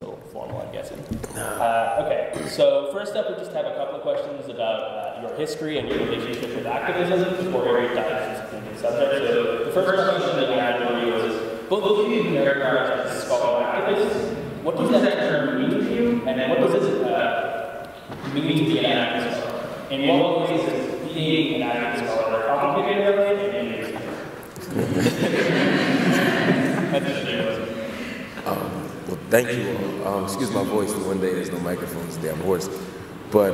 formal, I'm guessing. Okay, so first up, we just have a couple of questions about your history and your relationship with activism before we dive into the subject. So the first question that I had for you was, both of you can characterize as scholar activists. What does that term mean to you, and what does it mean to be an activist scholar? In what ways is being an activist scholar complicated and easy? That's well, thank you all. Excuse my voice. One day there's no microphones today. I'm hoarse. But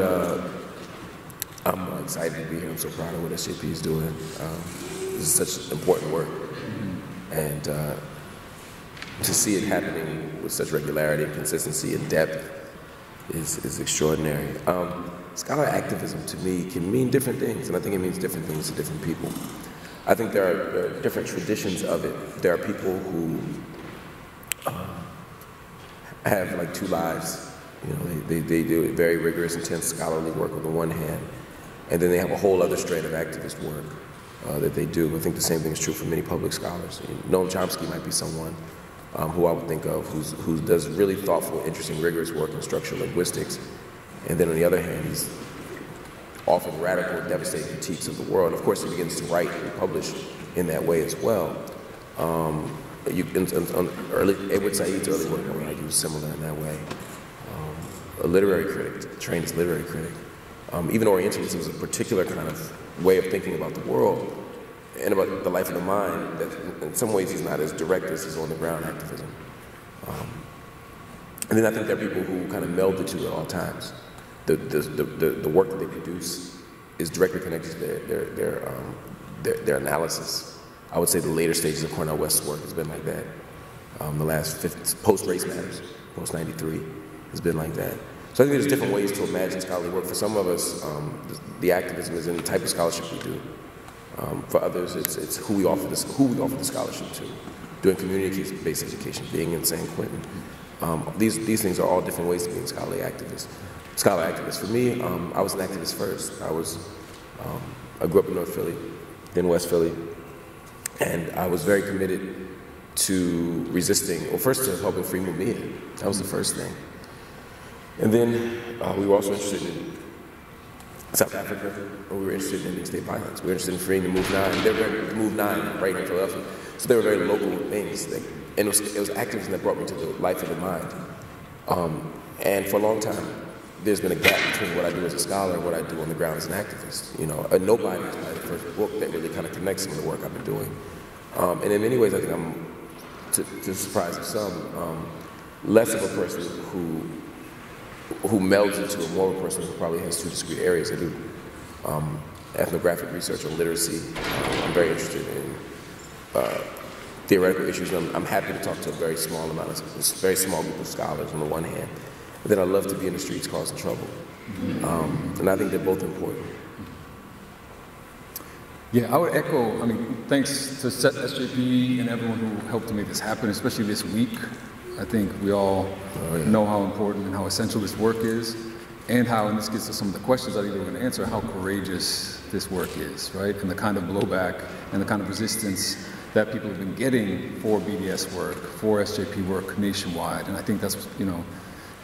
I'm excited to be here. I'm so proud of what SJP is doing. This is such important work. And to see it happening with such regularity and consistency and depth is extraordinary. Scholar activism to me can mean different things, and I think it means different things to different people. I think there are different traditions of it. There are people who have like two lives. You know, they do very rigorous, intense scholarly work on the one hand, and then they have a whole other strain of activist work that they do. I think the same thing is true for many public scholars. Noam Chomsky might be someone who I would think of who does really thoughtful, interesting, rigorous work in structural linguistics, and then on the other hand, he's often radical, devastating critiques of the world. Of course, he begins to write and publish in that way as well. Edward Said's early work, I would argue, is similar in that way. A literary critic, trained as a literary critic. Even Orientalism is a particular kind of way of thinking about the world and about the life of the mind that in some ways is not as direct as his on-the-ground activism. And then I think there are people who kind of meld the two at all times. The work that they produce is directly connected to their analysis. I would say the later stages of Cornel West's work has been like that. The last post-Race Matters, post-93, has been like that. So I think there's different ways to imagine scholarly work. For some of us, the activism is in the type of scholarship we do. For others, it's who we offer the scholarship to. Doing community-based education, being in San Quentin. These things are all different ways of being scholarly activists. Scholar activist. For me, I was an activist first. I grew up in North Philly, then West Philly, and I was very committed to resisting, well, first to helping free Mumia. That was the first thing. And then we were also interested in South Africa, and we were interested in ending state violence. We were interested in freeing the Move 9. They were the Move 9 right in Philadelphia. So they were very local things. And it was activism that brought me to the life of the mind. And for a long time, there's been a gap between what I do as a scholar and what I do on the ground as an activist. You know, Nobody is probably the first book that really kind of connects some of the work I've been doing. And in many ways, I think I'm, to the surprise of some, less of a person who melds into a more of a person who probably has two discrete areas. I do ethnographic research on literacy. I'm very interested in theoretical issues. I'm happy to talk to a very small group of scholars on the one hand. But then I love to be in the streets causing trouble. And I think they're both important. Yeah, I would echo, thanks to SJP and everyone who helped to make this happen, especially this week. I think we all know how important and how essential this work is, and how, and this gets to some of the questions I think we're going to answer, how courageous this work is, right? And the kind of blowback and the kind of resistance that people have been getting for BDS work, for SJP work nationwide. And I think that's,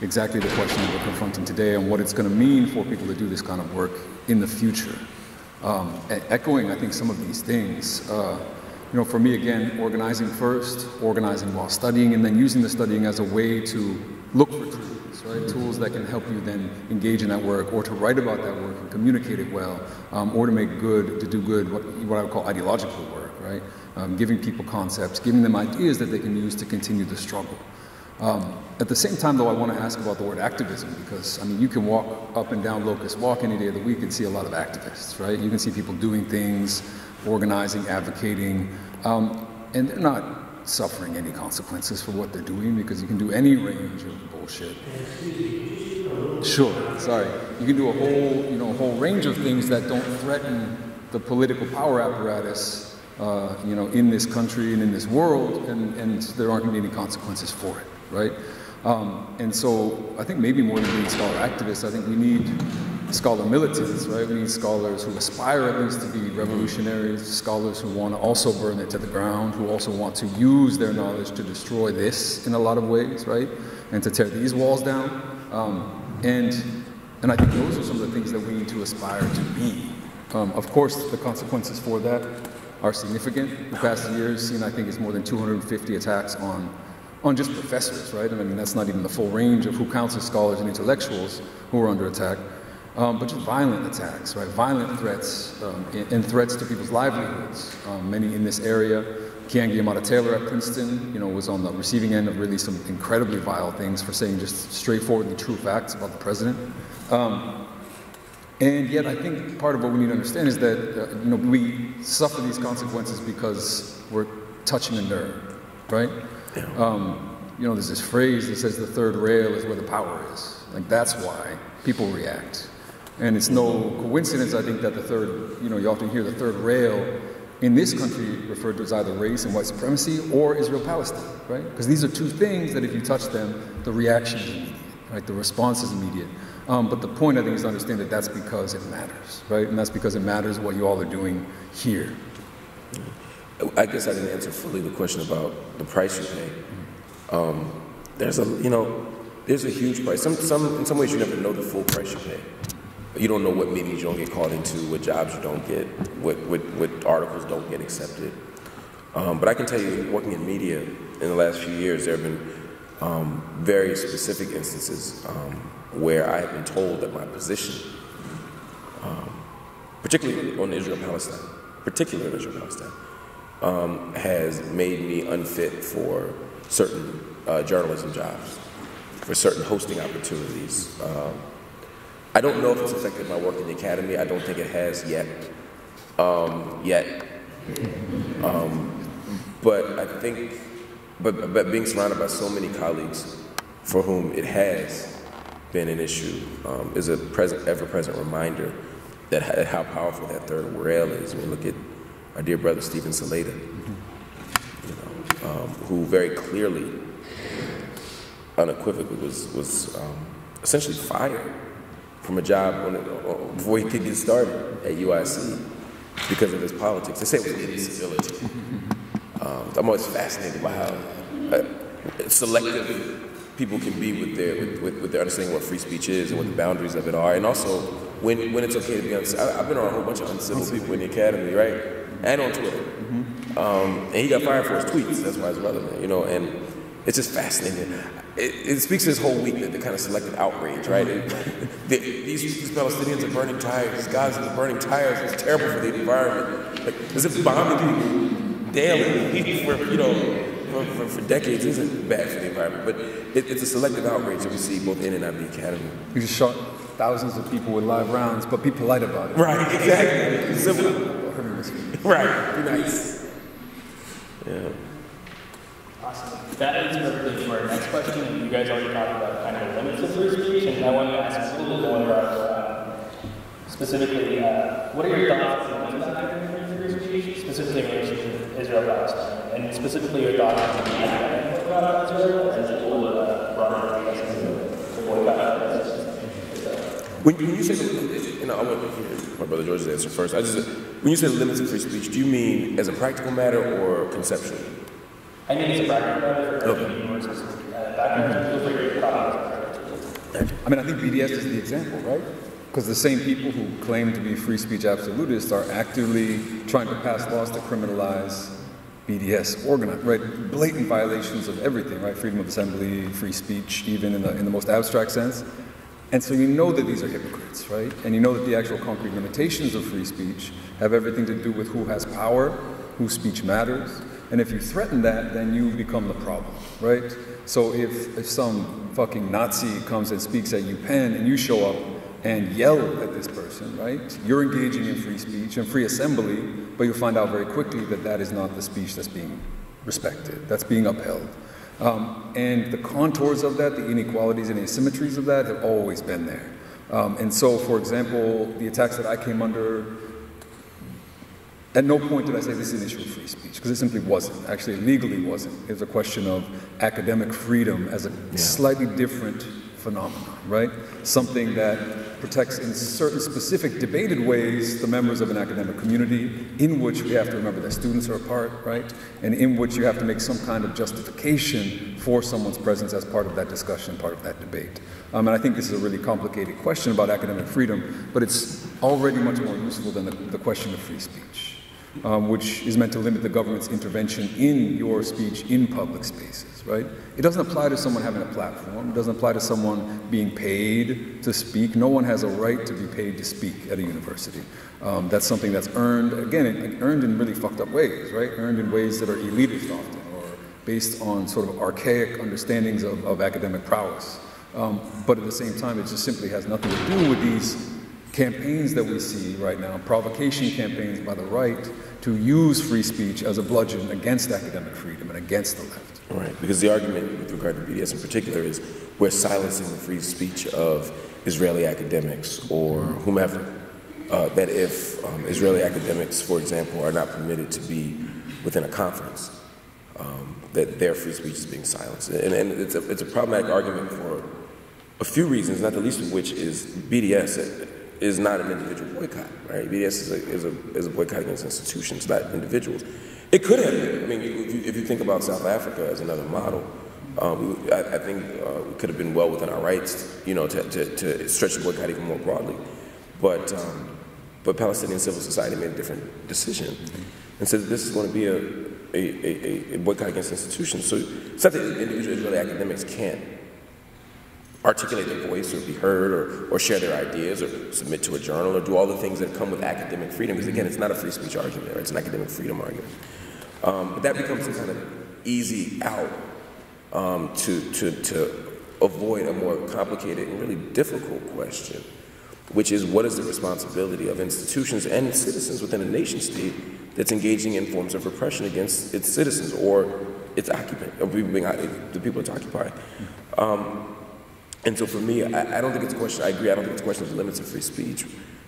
exactly the question that we're confronting today and what it's going to mean for people to do this kind of work in the future. Echoing, I think, some of these things. For me, again, organizing first, organizing while studying, and then using the studying as a way to look for tools, right? Tools that can help you then engage in that work, or to write about that work and communicate it well, or to do good, what I would call ideological work, right? Giving people concepts, giving them ideas that they can use to continue the struggle. At the same time, though, I want to ask about the word activism, because, you can walk up and down Locust Walk any day of the week and see a lot of activists, right? You can see people doing things, organizing, advocating, and they're not suffering any consequences for what they're doing, because you can do any range of bullshit. Sure, sorry. You can do a whole range of things that don't threaten the political power apparatus, in this country and in this world, and there aren't going to be any consequences for it, right? And so I think maybe more than being scholar activists, I think we need scholar militants, right? We need scholars who aspire at least to be revolutionaries, scholars who want to also burn it to the ground, who also want to use their knowledge to destroy this in a lot of ways, right? and to tear these walls down. And I think those are some of the things that we need to aspire to be. Of course, the consequences for that are significant. The past year has seen, I think, it's more than 250 attacks on just professors, right? And I mean, that's not even the full range of who counts as scholars and intellectuals who are under attack, but just violent attacks, right? Violent threats and threats to people's livelihoods. Many in this area. Ciccariello-Maher Taylor at Princeton, was on the receiving end of really some incredibly vile things for saying just straightforwardly true facts about the president. And yet, I think part of what we need to understand is that we suffer these consequences because we're touching a nerve, right? There's this phrase that says the third rail is where the power is. Like, that's why people react. And it's no coincidence, I think, that the third, you often hear the third rail in this country referred to as either race and white supremacy or Israel-Palestine, right? Because these are two things that if you touch them, the reaction is immediate, right? The response is immediate. But the point, I think, is to understand that that's because it matters, right? And that's because it matters what you all are doing here. I guess I didn't answer fully the question about the price you pay. There's a huge price. In some ways, you never know the full price you pay. You don't know what meetings you don't get called into, what jobs you don't get, what articles don't get accepted. But I can tell you, working in media in the last few years, there have been very specific instances where I have been told that my position, particularly on Israel-Palestine, has made me unfit for certain journalism jobs, for certain hosting opportunities. I don't know if it's affected my work in the academy. I don't think it has yet. But I think, but being surrounded by so many colleagues for whom it has been an issue is a ever-present reminder that how powerful that third rail is. I mean, look at our dear brother Stephen Saleda, who very clearly, unequivocally, was essentially fired from a job before he could get started at UIC because of his politics. They say it was incivility. I'm always fascinated by how selective people can be with their understanding of what free speech is and what the boundaries of it are, and also when it's okay to be uncivil. I've been around a whole bunch of uncivil people in the academy, right, and on Twitter. And he got fired for his tweets. That's why it's relevant, and it's just fascinating. It speaks to this whole week, the kind of selective outrage, right? These Palestinians are burning tires. These Gazans are burning tires. It's terrible for the environment. Like, as if bombing people daily for decades isn't bad for the environment. But it's a selective outrage that we see both in and out of the academy. You just shot thousands of people with live rounds, but be polite about it. Right, exactly. Simple. Right, be nice. Yeah. Awesome. That leads perfectly to our next question. You guys already talked about kind of the limits of free speech, and I want to ask a little bit more about specifically, what are your thoughts on the limits of free speech, specifically in relation to Israel-Palestine, and specifically your thoughts on the academic about Israel as a whole broader boycott? When you say, I want to hear my brother George's answer first. When you say limits of free speech, do you mean as a practical matter or conceptually? I mean, it's a practical matter. Okay. I mean, I think BDS is the example, right? Because the same people who claim to be free speech absolutists are actively trying to pass laws to criminalize BDS, organized, right? Blatant violations of everything, right? Freedom of assembly, free speech, even in the most abstract sense. And so you know that these are hypocrites, right? And you know that the actual concrete limitations of free speech have everything to do with who has power, whose speech matters. And if you threaten that, then you become the problem, right? So if some fucking Nazi comes and speaks at UPenn and you show up and yell at this person, right? You're engaging in free speech and free assembly, but you'll find out very quickly that that is not the speech that's being respected, that's being upheld. And the contours of that, the inequalities and asymmetries of that have always been there. And so, for example, the attacks that I came under, at no point did I say this is an issue of free speech, because it simply wasn't. Actually, it legally wasn't. It was a question of academic freedom as a slightly different phenomenon, right? Something that protects in certain specific debated ways the members of an academic community, in which we have to remember that students are a part, right? And in which you have to make some kind of justification for someone's presence as part of that discussion, part of that debate. And I think this is a really complicated question about academic freedom, but it's already much more useful than the question of free speech, which is meant to limit the government's intervention in your speech in public spaces, right? It doesn't apply to someone having a platform. It doesn't apply to someone being paid to speak. No one has a right to be paid to speak at a university. That's something that's earned, again, earned in really fucked up ways, right? Earned in ways that are elitist often, or based on sort of archaic understandings of academic prowess. But at the same time, it just simply has nothing to do with these campaigns that we see right now, provocation campaigns by the right to use free speech as a bludgeon against academic freedom and against the left. Right, because the argument with regard to BDS in particular is we're silencing the free speech of Israeli academics or whomever. That if Israeli academics, for example, are not permitted to be within a conference, that their free speech is being silenced. And it's a problematic argument for a few reasons, not the least of which is BDS is not an individual boycott, right? BDS is a boycott against institutions, not individuals. It could have been. I mean, if you think about South Africa as another model, I think we could have been well within our rights, you know, to stretch the boycott even more broadly. But Palestinian civil society made a different decision and said that this is going to be a boycott against institutions. So it's not that individual Israeli academics can't articulate their voice or be heard or share their ideas or submit to a journal or do all the things that come with academic freedom. Because again, it's not a free speech argument, right? It's an academic freedom argument. But that becomes a kind of easy out to avoid a more complicated and really difficult question, which is what is the responsibility of institutions and citizens within a nation state that's engaging in forms of repression against its citizens or its occupant, or the people it's occupying. And so for me, I don't think it's a question, I agree, I don't think it's a question of the limits of free speech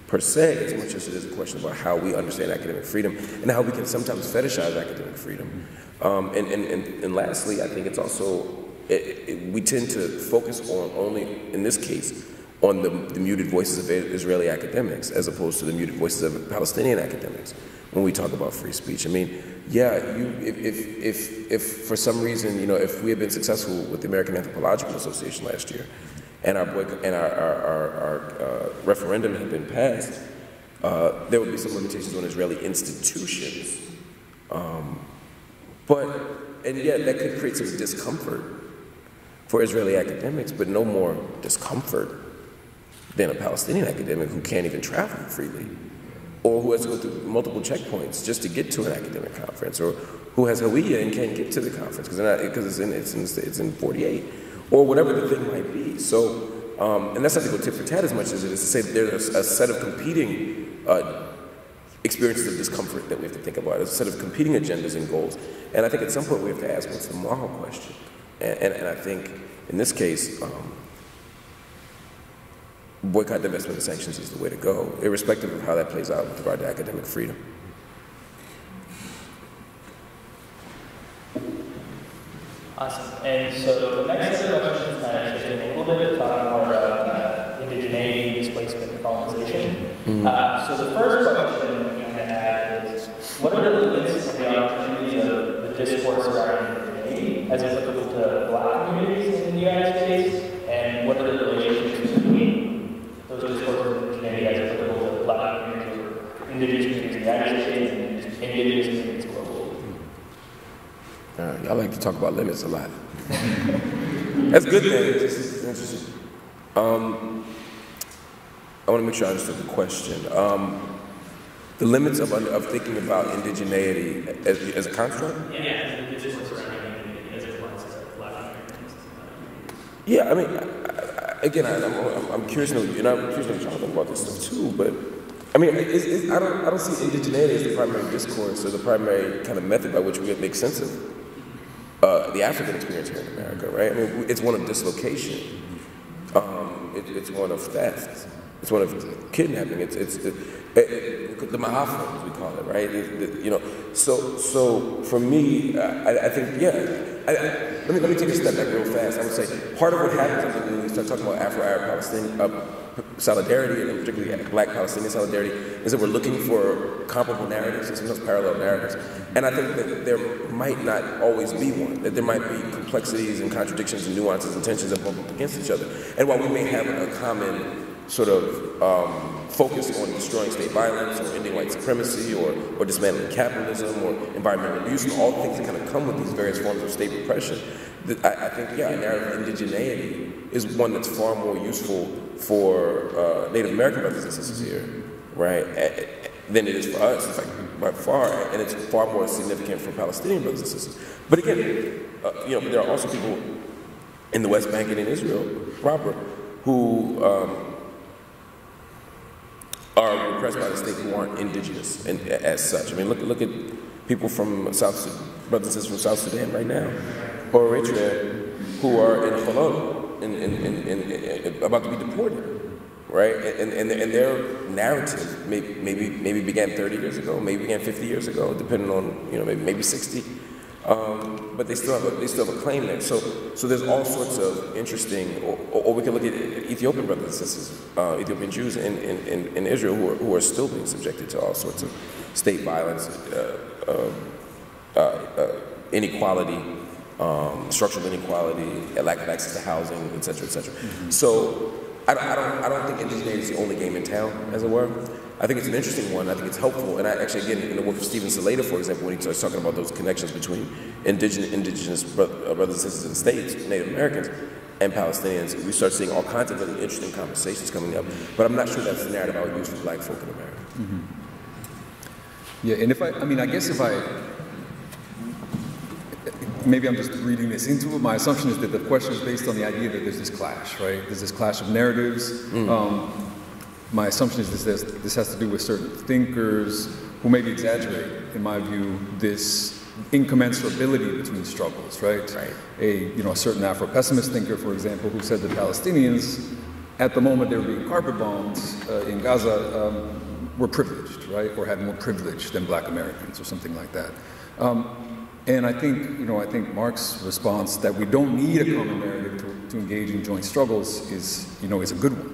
per se, as much as it is a question about how we understand academic freedom and how we can sometimes fetishize academic freedom. And lastly, I think it's also, we tend to focus on only, in this case, on the muted voices of Israeli academics as opposed to the muted voices of Palestinian academics when we talk about free speech. I mean, yeah, if for some reason, you know, if we had been successful with the American Anthropological Association last year, and our referendum had been passed, there would be some limitations on Israeli institutions. And yet that could create some discomfort for Israeli academics, but no more discomfort than a Palestinian academic who can't even travel freely, or who has to go through multiple checkpoints just to get to an academic conference, or who has Hawiyah and can't get to the conference because it's in 48, or whatever the thing might be. So, and that's not to go tit for tat as much as it is to say that there's a set of competing experiences of discomfort that we have to think about, a set of competing agendas and goals. And I think at some point we have to ask what's the moral question. And I think in this case, boycott, divestment, and sanctions is the way to go, irrespective of how that plays out with regard to academic freedom. Awesome. And so the next set of questions kind of shifting a little bit, talking more about indigeneity, displacement, and colonization. So the first question I'm going to add is, what are the limits of the opportunities of the discourse regarding indigeneity as applicable to Black communities in the United States, and what are the relationships between those discourses of indigeneity as applicable to Black communities or indigenous communities in the United States and indigenous communities globally? Y'all like to talk about limits a lot. That's a good thing. It's interesting. I want to make sure I understood the question. The limits of thinking about indigeneity as a construct? Yeah, the discourse around indigeneity as it applies to Black Americans. Yeah, I mean, again, I'm curious to know, I'm curious to know what y'all think about this stuff too, but I mean, I don't see indigeneity as the primary discourse or the primary kind of method by which we make sense of the African experience here in America, right? I mean, it's one of dislocation. It's one of theft. It's one of kidnapping. It's the Mahafa, as we call it, right? You know, so for me, I think, let me take a step back real fast. I would say part of what happens when we start talking about Afro-Arab Palestinian solidarity, and particularly Black Palestinian solidarity, is that we're looking for comparable narratives and sometimes parallel narratives. And I think that there might not always be one, that there might be complexities and contradictions and nuances and tensions that bump up against each other. And while we may have a common sort of focus on destroying state violence or ending white supremacy or dismantling capitalism or environmental abuse and all the things that kind of come with these various forms of state repression, I think, a narrative of indigeneity is one that's far more useful for Native American brothers and sisters here, right, than it is for us, in fact, by far, and it's far more significant for Palestinian brothers and sisters. But again, you know, there are also people in the West Bank and in Israel proper who are repressed by the state who aren't indigenous and as such. I mean, look at people from brothers and sisters from South Sudan right now, or Eritrea, who are in Colonial, about to be deported, right? And their narrative maybe began 30 years ago, maybe began 50 years ago, depending on, you know, maybe 60. But they still have a claim there. So there's all sorts of interesting, or we can look at Ethiopian brothers and sisters, Ethiopian Jews in Israel who are still being subjected to all sorts of state violence, inequality, structural inequality, lack of access to housing, et cetera, et cetera. So I don't think indigeneity is the only game in town, as it were. I think it's an interesting one. I think it's helpful. And I actually, again, in the work of Stephen Salata, for example, when he starts talking about those connections between indigenous brothers and sisters in the States, Native Americans, and Palestinians, we start seeing all kinds of really interesting conversations coming up. But I'm not sure that's the narrative I would use for Black folk in America. Mm-hmm. Yeah, and I guess maybe I'm just reading this into it. My assumption is that the question is based on the idea that there's this clash, right? There's this clash of narratives. My assumption is this has to do with certain thinkers who maybe exaggerate, in my view, this incommensurability between struggles, right? A certain Afro-pessimist thinker, for example, who said that Palestinians, at the moment they were being carpet bombed in Gaza, were privileged, right? Or had more privilege than Black Americans, or something like that. And I think Marc's response that we don't need a common narrative to engage in joint struggles is a good one.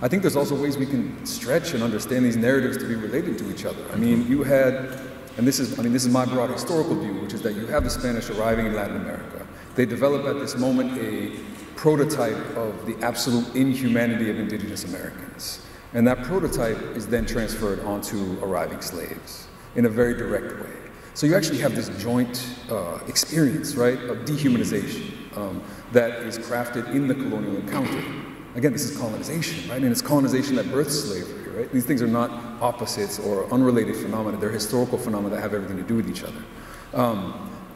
I think there's also ways we can stretch and understand these narratives to be related to each other. I mean, you had, and this is my broad historical view, which is that you have the Spanish arriving in Latin America. They develop at this moment a prototype of the absolute inhumanity of indigenous Americans. And that prototype is then transferred onto arriving slaves in a very direct way. So you actually have this joint experience, right, of dehumanization that is crafted in the colonial encounter. Again, this is colonization, right? And it's colonization that births slavery, right? These things are not opposites or unrelated phenomena. They're historical phenomena that have everything to do with each other.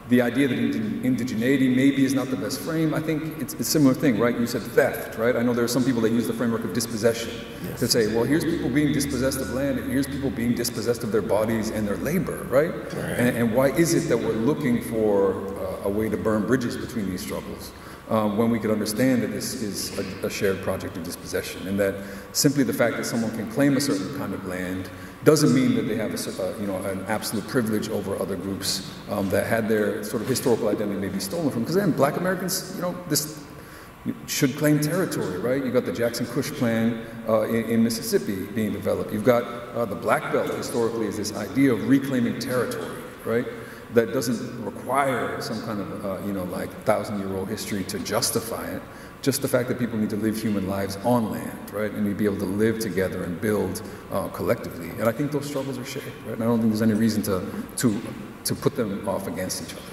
The idea that indigeneity maybe is not the best frame, I think it's a similar thing, right? You said theft, right? I know there are some people that use the framework of dispossession to say, well, here's people being dispossessed of land, and here's people being dispossessed of their bodies and their labor, right? And why is it that we're looking for a way to burn bridges between these struggles? When we could understand that this is a shared project of dispossession, and that simply the fact that someone can claim a certain kind of land doesn't mean that they have an absolute privilege over other groups that had their sort of historical identity maybe stolen from. Because then Black Americans, this should claim territory, right? You've got the Jackson Kush Plan in Mississippi being developed. You've got the Black Belt historically is this idea of reclaiming territory, right? That doesn't require some kind of, 1,000-year-old history to justify it. Just the fact that people need to live human lives on land, right? And to be able to live together and build collectively. And I think those struggles are shared, right? And I don't think there's any reason to put them off against each other.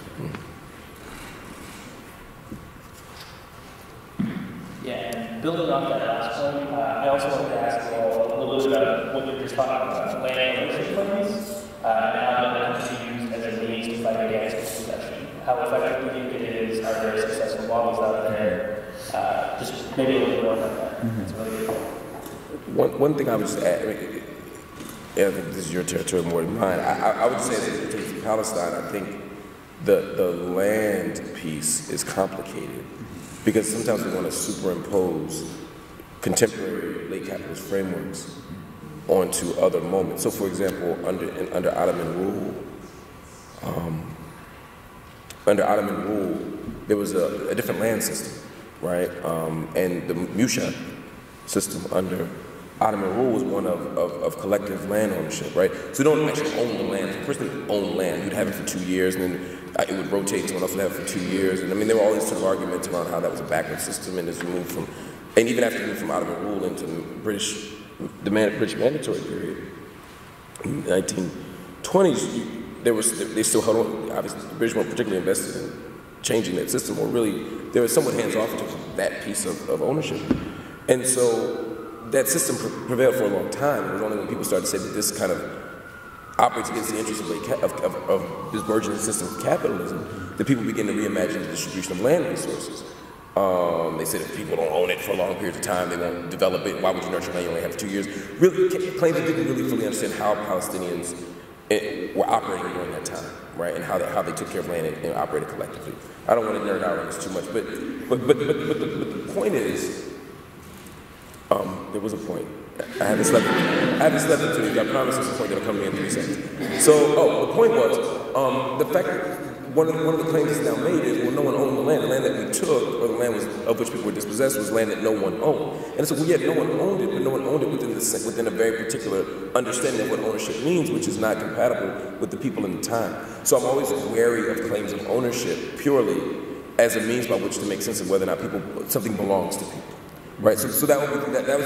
Yeah, and building off that last point, I also wanted to ask a little bit about what you were just talking about, land ownership claims, and how that can be used as a means to fight against dispossession. How effective do you think it is? Are there successful models out there? Just maybe a little bit more about that. That's really good. One thing I would just add, I think this is your territory more than mine. I would say that in terms of Palestine, I think the land piece is complicated because sometimes we want to superimpose contemporary late capitalist frameworks onto other moments. So, for example, under Ottoman rule, there was a different land system, right? And the Musha system under Ottoman rule was one of collective land ownership, right? So you don't actually own the land. The person didn't own land. You'd have it for 2 years, and then it would rotate. Someone else would have it for 2 years. And I mean, there were all these sort of arguments around how that was a backward system, and as you move from, and even after you move from Ottoman rule into British mandatory period, in the 1920s, they still held on. Obviously, the British weren't particularly invested in changing that system, or really, they were somewhat hands-off in terms of that piece of ownership. And so that system prevailed for a long time. It was only when people started to say that this kind of operates against the interests of this burgeoning system of capitalism that people began to reimagine the distribution of land resources. They said if people don't own it for long periods of time, they won't develop it. Why would you nurture land? You only have 2 years. Really, claims that didn't really fully understand how Palestinians were operating during that time, right? And how they took care of land and operated collectively. I don't want to nerd out on this too much, but the point is, there was a point. I haven't slept until you. I promise there's a point that'll come to me in 3 seconds. So, the point was, the fact that one of the claims that's now made is, well, no one owned the land. The land that we took, or the land of which people were dispossessed, was land that no one owned. And so, well, yeah, no one owned it, but no one owned it within a very particular understanding of what ownership means, which is not compatible with the people in the time. So I'm always wary of claims of ownership purely as a means by which to make sense of whether or not something belongs to people. Right, so that was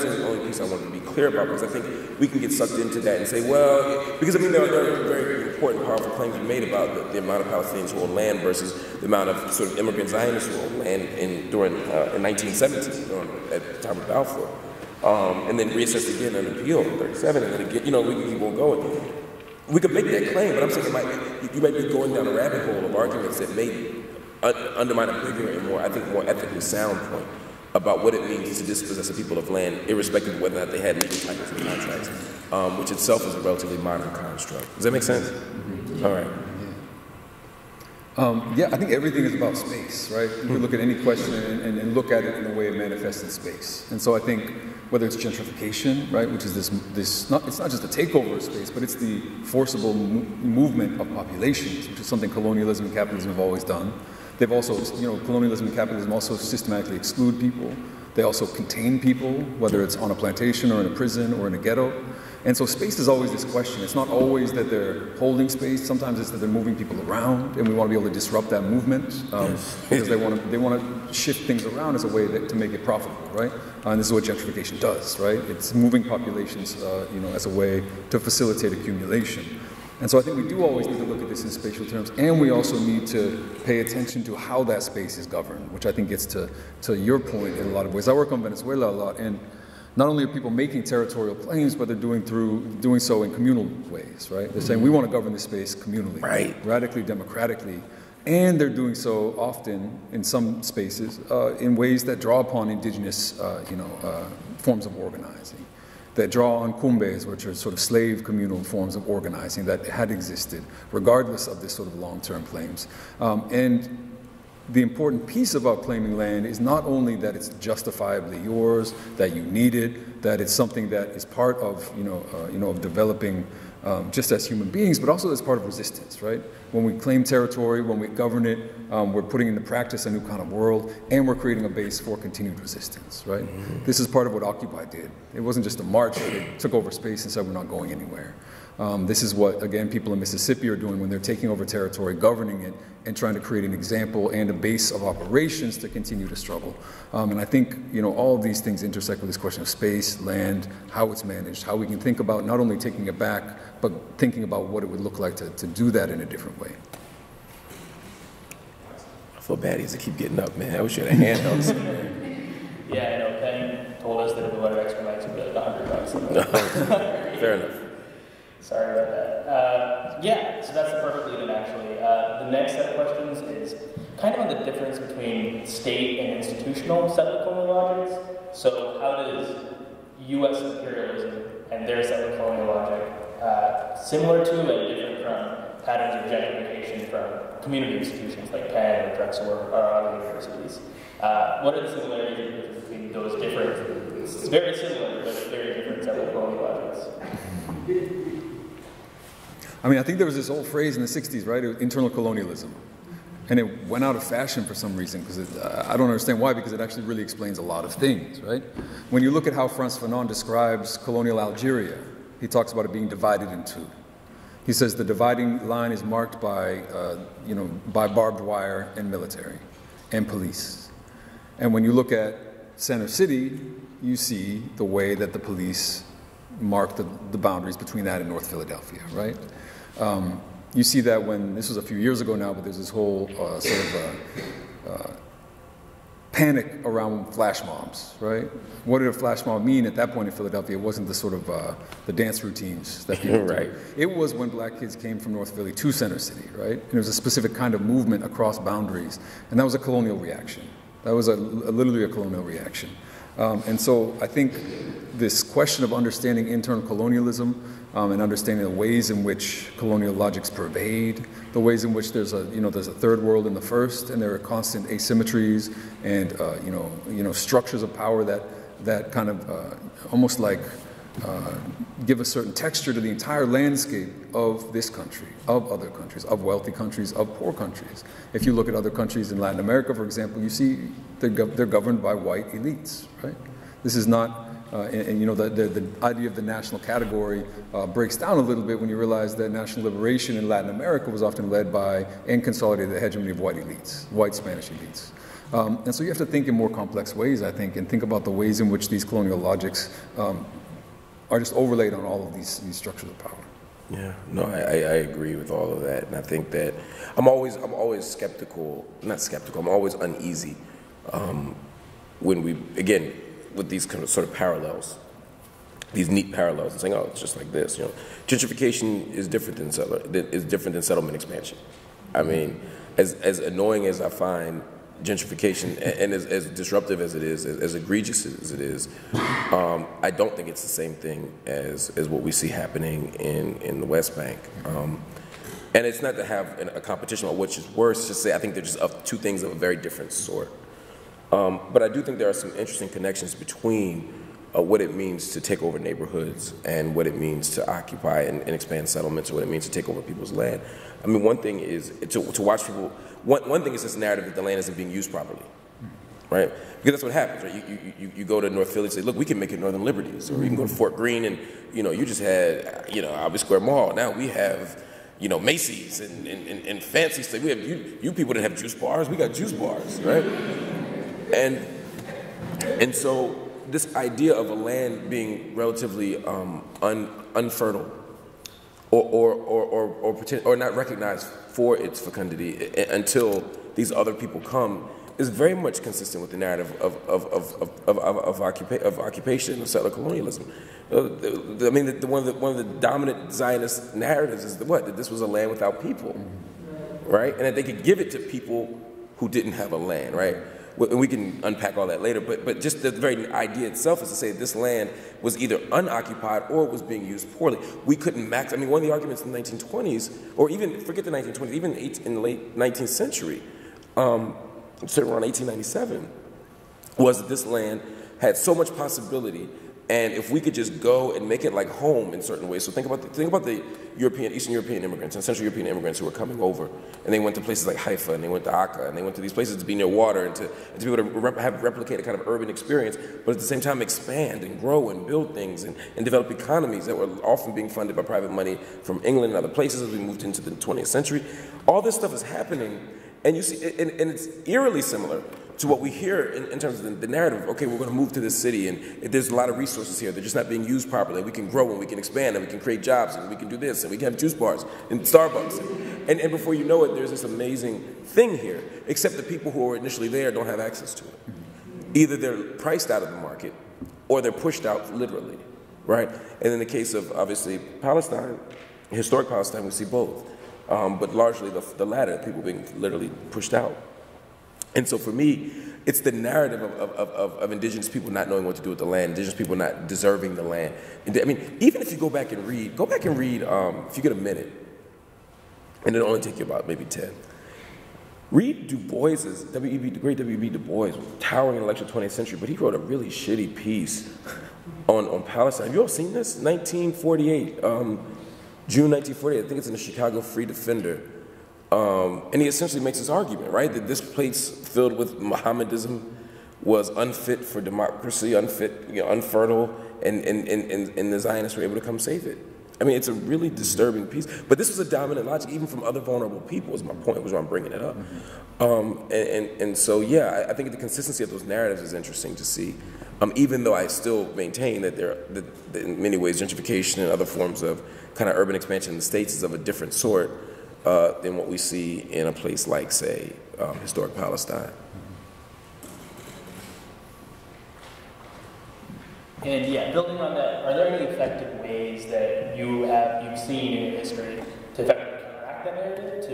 the only piece I wanted to be clear about, because I think we can get sucked into that and say, well, because I mean there are very important, powerful claims made about the amount of Palestinians who own land versus the amount of sort of immigrant Zionists who own land in 1917, at the time of Balfour, and then reassessed again under Peel in 1937, and then again, we can keep on going. We could make that claim, but I'm saying you might be going down a rabbit hole of arguments that may undermine a bigger and more ethically sound point about what it means to dispossess a people of land, irrespective of whether or not they had legal titles and contracts, which itself is a relatively modern construct. Does that make sense? Mm-hmm. All right. Yeah, I think everything is about space, right? You can look at any question and look at it in a way it manifests in space. And so I think whether it's gentrification, right, which is it's not just a takeover of space, but it's the forcible movement of populations, which is something colonialism and capitalism have always done. They've also, colonialism and capitalism also systematically exclude people. They also contain people, whether it's on a plantation or in a prison or in a ghetto. And so space is always this question. It's not always that they're holding space. Sometimes it's that they're moving people around, and we want to be able to disrupt that movement because they want to shift things around as a way to make it profitable, right? And this is what gentrification does, right? It's moving populations, as a way to facilitate accumulation. And so I think we do always need to look at this in spatial terms, and we also need to pay attention to how that space is governed, which I think gets to your point in a lot of ways. I work on Venezuela a lot, and not only are people making territorial claims, but they're doing so in communal ways, right? They're saying we want to govern this space communally, right, radically, democratically, and they're doing so often in some spaces in ways that draw upon indigenous, forms of organizing, that draw on cumbes, which are sort of slave communal forms of organizing that had existed, regardless of this sort of long-term claims. And the important piece about claiming land is not only that it's justifiably yours, that you need it, that it's something that is part of, of developing just as human beings, but also as part of resistance, right? When we claim territory, when we govern it, we're putting into practice a new kind of world, and we're creating a base for continued resistance, right? Mm-hmm. This is part of what Occupy did. It wasn't just a march. They took over space and said, we're not going anywhere. This is what, again, people in Mississippi are doing when they're taking over territory, governing it, and trying to create an example and a base of operations to continue to struggle. And I think, all of these things intersect with this question of space, land, how it's managed, how we can think about not only taking it back, but thinking about what it would look like to do that in a different way. I feel bad as I keep getting up, man. I wish you had a handout somewhere. Yeah, I know. Penn told us that if we wanted extra nights, it would be like $100. Fair enough. Sorry about that. So that's the perfect lead-in, actually. The next set of questions is kind of on the difference between state and institutional settler colonial logics. So how does U.S. imperialism and their settler colonial logic, similar to and different from patterns of gentrification from community institutions like Penn or Drexel or other universities? What are the similarities between those different it's very similar, but very different set of colonial logics. I mean, I think there was this old phrase in the 60s, right? It was internal colonialism. And it went out of fashion for some reason, because I don't understand why, because it actually really explains a lot of things, right? When you look at how Frantz Fanon describes colonial Algeria, he talks about it being divided in two. He says the dividing line is marked by, by barbed wire and military and police. And when you look at Center City, you see the way that the police mark the boundaries between that and North Philadelphia, right? You see that when, this was a few years ago now, but there's this whole panic around flash mobs, right? What did a flash mob mean at that point in Philadelphia? It wasn't the sort of the dance routines that people right. do. It was when black kids came from North Philly to Center City, right? And it was a specific kind of movement across boundaries, and that was a colonial reaction. That was literally a colonial reaction. And so I think this question of understanding internal colonialism and understanding the ways in which colonial logics pervade, the ways in which there's a third world in the first, and there are constant asymmetries and structures of power that kind of almost like give a certain texture to the entire landscape of this country, of other countries, of wealthy countries, of poor countries. If you look at other countries in Latin America, for example, you see they're governed by white elites, right? This is not, the idea of the national category breaks down a little bit when you realize that national liberation in Latin America was often led by and consolidated the hegemony of white elites, white Spanish elites. And so you have to think in more complex ways, I think, and think about the ways in which these colonial logics are just overlaid on all of these structures of power. Yeah, no, I agree with all of that, and I think that I'm always skeptical, not skeptical, I'm always uneasy when we, again, with these kind of sort of parallels, these neat parallels, and saying, oh, it's just like this, Gentrification is different than settlement expansion. I mean, as annoying as I find gentrification, and as disruptive as it is, as egregious as it is, I don't think it's the same thing as what we see happening in the West Bank. And it's not to have a competition about which is worse, just say I think they're just two things of a very different sort. But I do think there are some interesting connections between what it means to take over neighborhoods and what it means to occupy and expand settlements, or what it means to take over people's land. I mean, one thing is to watch people. One thing is this narrative that the land isn't being used properly, right? Because that's what happens, right? You go to North Philly and say, look, we can make it Northern Liberties, or you can go to Fort Greene and you just had Albee Square Mall. Now we have Macy's and fancy stuff. We have you people didn't have juice bars. We got juice bars, right? And so this idea of a land being relatively unfertile, or not recognized for its fecundity until these other people come, is very much consistent with the narrative of occupation, of settler colonialism. I mean, one of the dominant Zionist narratives is that this was a land without people, right? And that they could give it to people who didn't have a land, right? And we can unpack all that later, but just the very idea itself is to say this land was either unoccupied or was being used poorly. We couldn't I mean, one of the arguments in the 1920s, or even, forget the 1920s, even in the late 19th century, around 1897, was that this land had so much possibility, and if we could just go and make it like home in certain ways. So think about the Eastern European immigrants and Central European immigrants who were coming over, and they went to places like Haifa, and they went to Akka, and they went to these places to be near water and to be able to replicate a kind of urban experience, but at the same time expand and grow and build things and develop economies that were often being funded by private money from England and other places as we moved into the 20th century. All this stuff is happening, and you see, and it's eerily similar to what we hear in terms of the narrative. Okay, we're going to move to this city, and there's a lot of resources here. They're just not being used properly. We can grow, and we can expand, and we can create jobs, and we can do this, and we can have juice bars and Starbucks. And before you know it, there's this amazing thing here, except the people who were initially there don't have access to it. Either they're priced out of the market, or they're pushed out literally, right? And in the case of, obviously, Palestine, historic Palestine, we see both. But largely the latter, people being literally pushed out. And so for me, it's the narrative of indigenous people not knowing what to do with the land, indigenous people not deserving the land. I mean, even if you go back and read, if you get a minute, and it'll only take you about maybe 10, Read Du Bois's, the great W.E.B. Du Bois, towering intellectual 20th century, but he wrote a really shitty piece on Palestine. Have you all seen this? 1948, June 1948, I think it's in the Chicago Free Defender. And he essentially makes this argument, right, that this place filled with Mohammedism was unfit for democracy, unfit, unfertile, and the Zionists were able to come save it. I mean, it's a really disturbing piece. But this was a dominant logic, even from other vulnerable people, is my point, which is why I'm bringing it up. And so, yeah, I think the consistency of those narratives is interesting to see, even though I still maintain that that in many ways, gentrification and other forms of kind of urban expansion in the States is of a different sort than what we see in a place like, say, historic Palestine. And yeah, building on that, are there any effective ways that you've seen in your history to effectively counteract that narrative,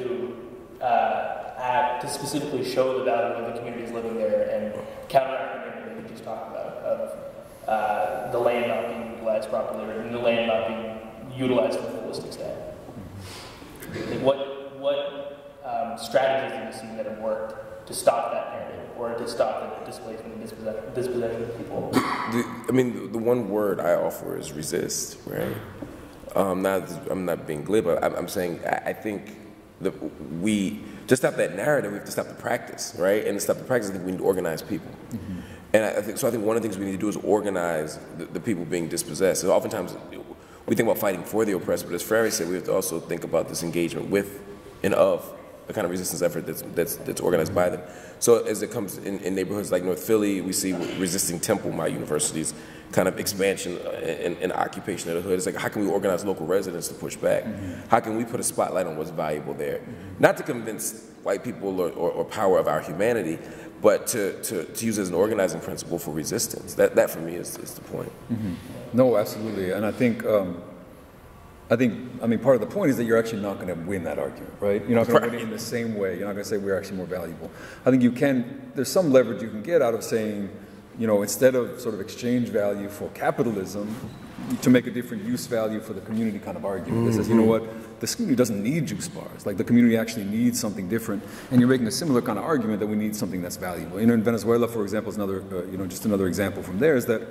to specifically show the value of the communities living there and counteract the narrative that you just talked about of the land not being utilized properly or the land not being utilized to the fullest extent? Like what strategies have you seen that have worked to stop that narrative or to stop the displacement and dispossession of people? I mean, the one word I offer is resist, right? I'm not being glib, but I'm saying I think that to stop that narrative, we have to stop the practice, right? And to stop the practice, I think we need to organize people. And I think one of the things we need to do is organize the people being dispossessed. So oftentimes we think about fighting for the oppressed, but as Freire said, we have to also think about this engagement with and of the kind of resistance effort that's organized by them. So as it comes in neighborhoods like North Philly, we see Resisting Temple, my university's kind of expansion and occupation of the hood. It's like, how can we organize local residents to push back? How can we put a spotlight on what's valuable there? Not to convince white people or power of our humanity, but to use as an organizing principle for resistance. That for me is the point. No, absolutely. And I think, part of the point is that you're actually not going to win that argument, right? You're not going to win it in the same way. You're not going to say we're actually more valuable. I think there's some leverage you can get out of saying, instead of sort of exchange value for capitalism, to make a different use value for the community kind of argument that says, you know what, this community doesn't need juice bars. Like, the community actually needs something different. And you're making a similar kind of argument that we need something that's valuable. In Venezuela, for example, is another, just another example from there is that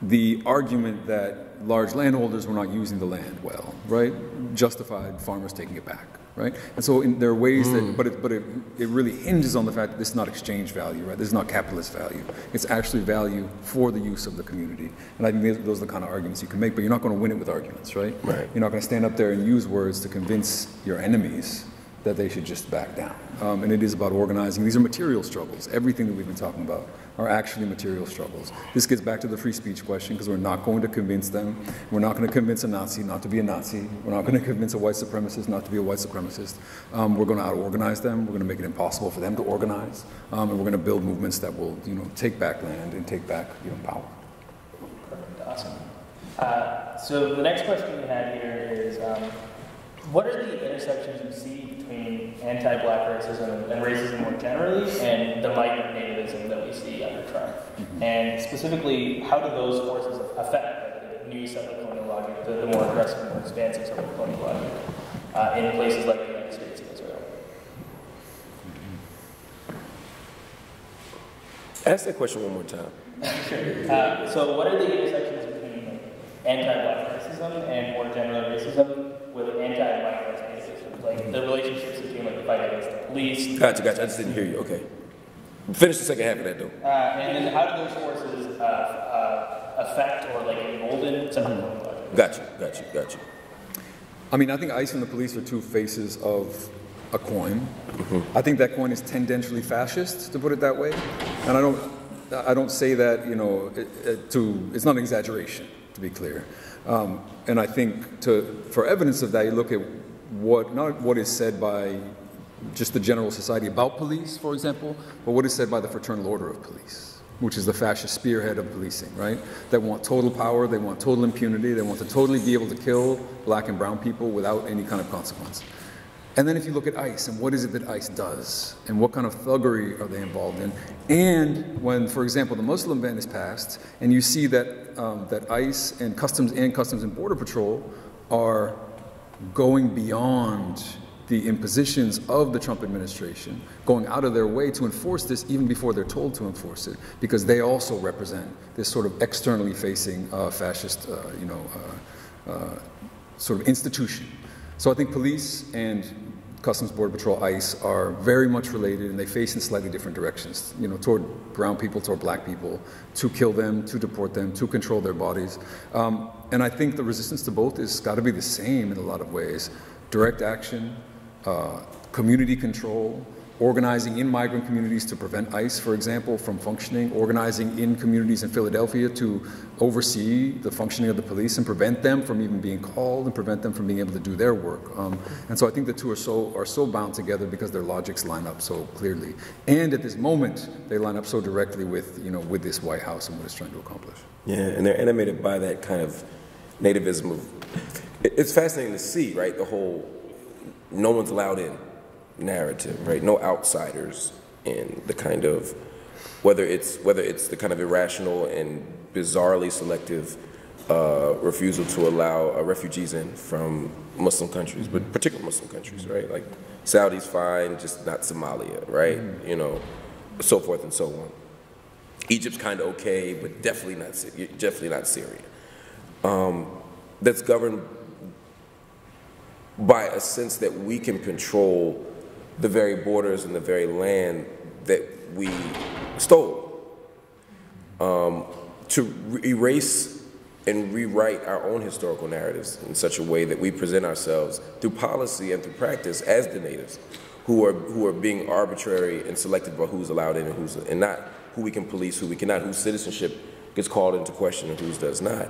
the argument that large landholders were not using the land well, right, justified farmers taking it back, right? And so there are ways that, but it really hinges on the fact that this is not exchange value, right? This is not capitalist value. It's actually value for the use of the community. And I think those are the kind of arguments you can make, but you're not going to win it with arguments, right? You're not going to stand up there and use words to convince your enemies that they should just back down. And it is about organizing. These are material struggles. Everything that we've been talking about are actually material struggles. This gets back to the free speech question, because we're not going to convince them. We're not going to convince a Nazi not to be a Nazi. We're not going to convince a white supremacist not to be a white supremacist. We're going to out-organize them. We're going to make it impossible for them to organize. And we're going to build movements that will, take back land and take back, power. Perfect. Awesome. So the next question we had here is, what are the intersections you see between anti-black racism and racism more generally and the migrant nativism that we see under Trump? And specifically, how do those forces affect the new settler colonial logic, the more aggressive, more expansive settler colonial logic in places like the United States and Israel? Ask that question one more time. Sure. So what are the intersections between anti-black racism and more general racism with anti-black racism, like the relationships between the fight against the police? Gotcha. I just didn't hear you. Okay. Finish the second half of that, though. And then how do those forces affect or embolden some of the Gotcha. I mean, I think ICE and the police are two faces of a coin. I think that coin is tendentially fascist, to put it that way. And I don't say that, it's not an exaggeration, to be clear. And I think for evidence of that, you look at not what is said by just the general society about police, for example, but what is said by the Fraternal Order of Police, which is the fascist spearhead of policing, right? That want total power, they want total impunity, they want to totally be able to kill black and brown people without any kind of consequence. And then if you look at ICE, and what is it that ICE does, and what kind of thuggery are they involved in? And when, for example, the Muslim ban is passed, and you see that that ICE and Customs and Border Patrol are going beyond the impositions of the Trump administration, going out of their way to enforce this even before they're told to enforce it, because they also represent this sort of externally facing fascist, sort of institution. So I think police and Customs, Border Patrol, ICE are very much related, and they face in slightly different directions, toward brown people, toward black people, to kill them, to deport them, to control their bodies. And I think the resistance to both has got to be the same in a lot of ways. Direct action, community control, organizing in migrant communities to prevent ICE, for example, from functioning, organizing in communities in Philadelphia to oversee the functioning of the police and prevent them from even being called and prevent them from being able to do their work. And so I think the two are so bound together because their logics line up so clearly. And at this moment, they line up so directly with, with this White House and what it's trying to accomplish. Yeah, and they're animated by that kind of nativism of, it's fascinating to see, right, the whole no one's allowed in narrative, right? No outsiders, and the kind of whether it's the kind of irrational and bizarrely selective refusal to allow refugees in from Muslim countries, but particular Muslim countries, right? Like Saudi's fine, just not Somalia, right? So forth and so on. Egypt's kind of okay, but definitely not Syria. That's governed by a sense that we can control the very borders and the very land that we stole, to erase and rewrite our own historical narratives in such a way that we present ourselves through policy and through practice as the natives, who are being arbitrary and selective about who's allowed in and not who we can police, who we cannot, whose citizenship gets called into question and whose does not.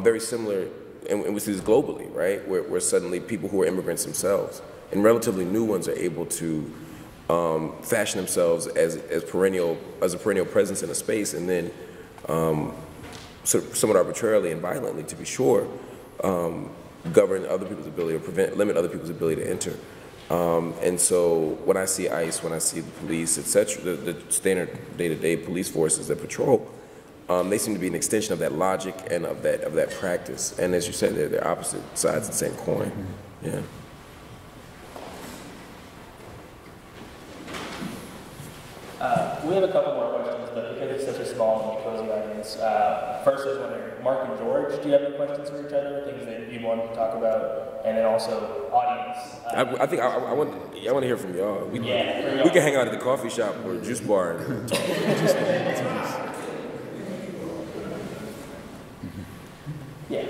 Very similar, and we see this globally, right? Where suddenly people who are immigrants themselves and relatively new ones are able to fashion themselves as a perennial presence in a space, and then somewhat arbitrarily and violently, to be sure, govern other people's ability or limit other people's ability to enter. And so when I see ICE, when I see the police, etc., the standard day-to-day police forces that patrol, they seem to be an extension of that logic and of that practice. And as you said, they're opposite sides of the same coin. Yeah. We have a couple more questions, but because it's such a small and cozy audience, first I was wondering, Marc and George, do you have any questions for each other, things that you want to talk about? And then also, audience. I think I want to hear from y'all. We can hang out at the coffee shop or juice bar and talk. Yeah.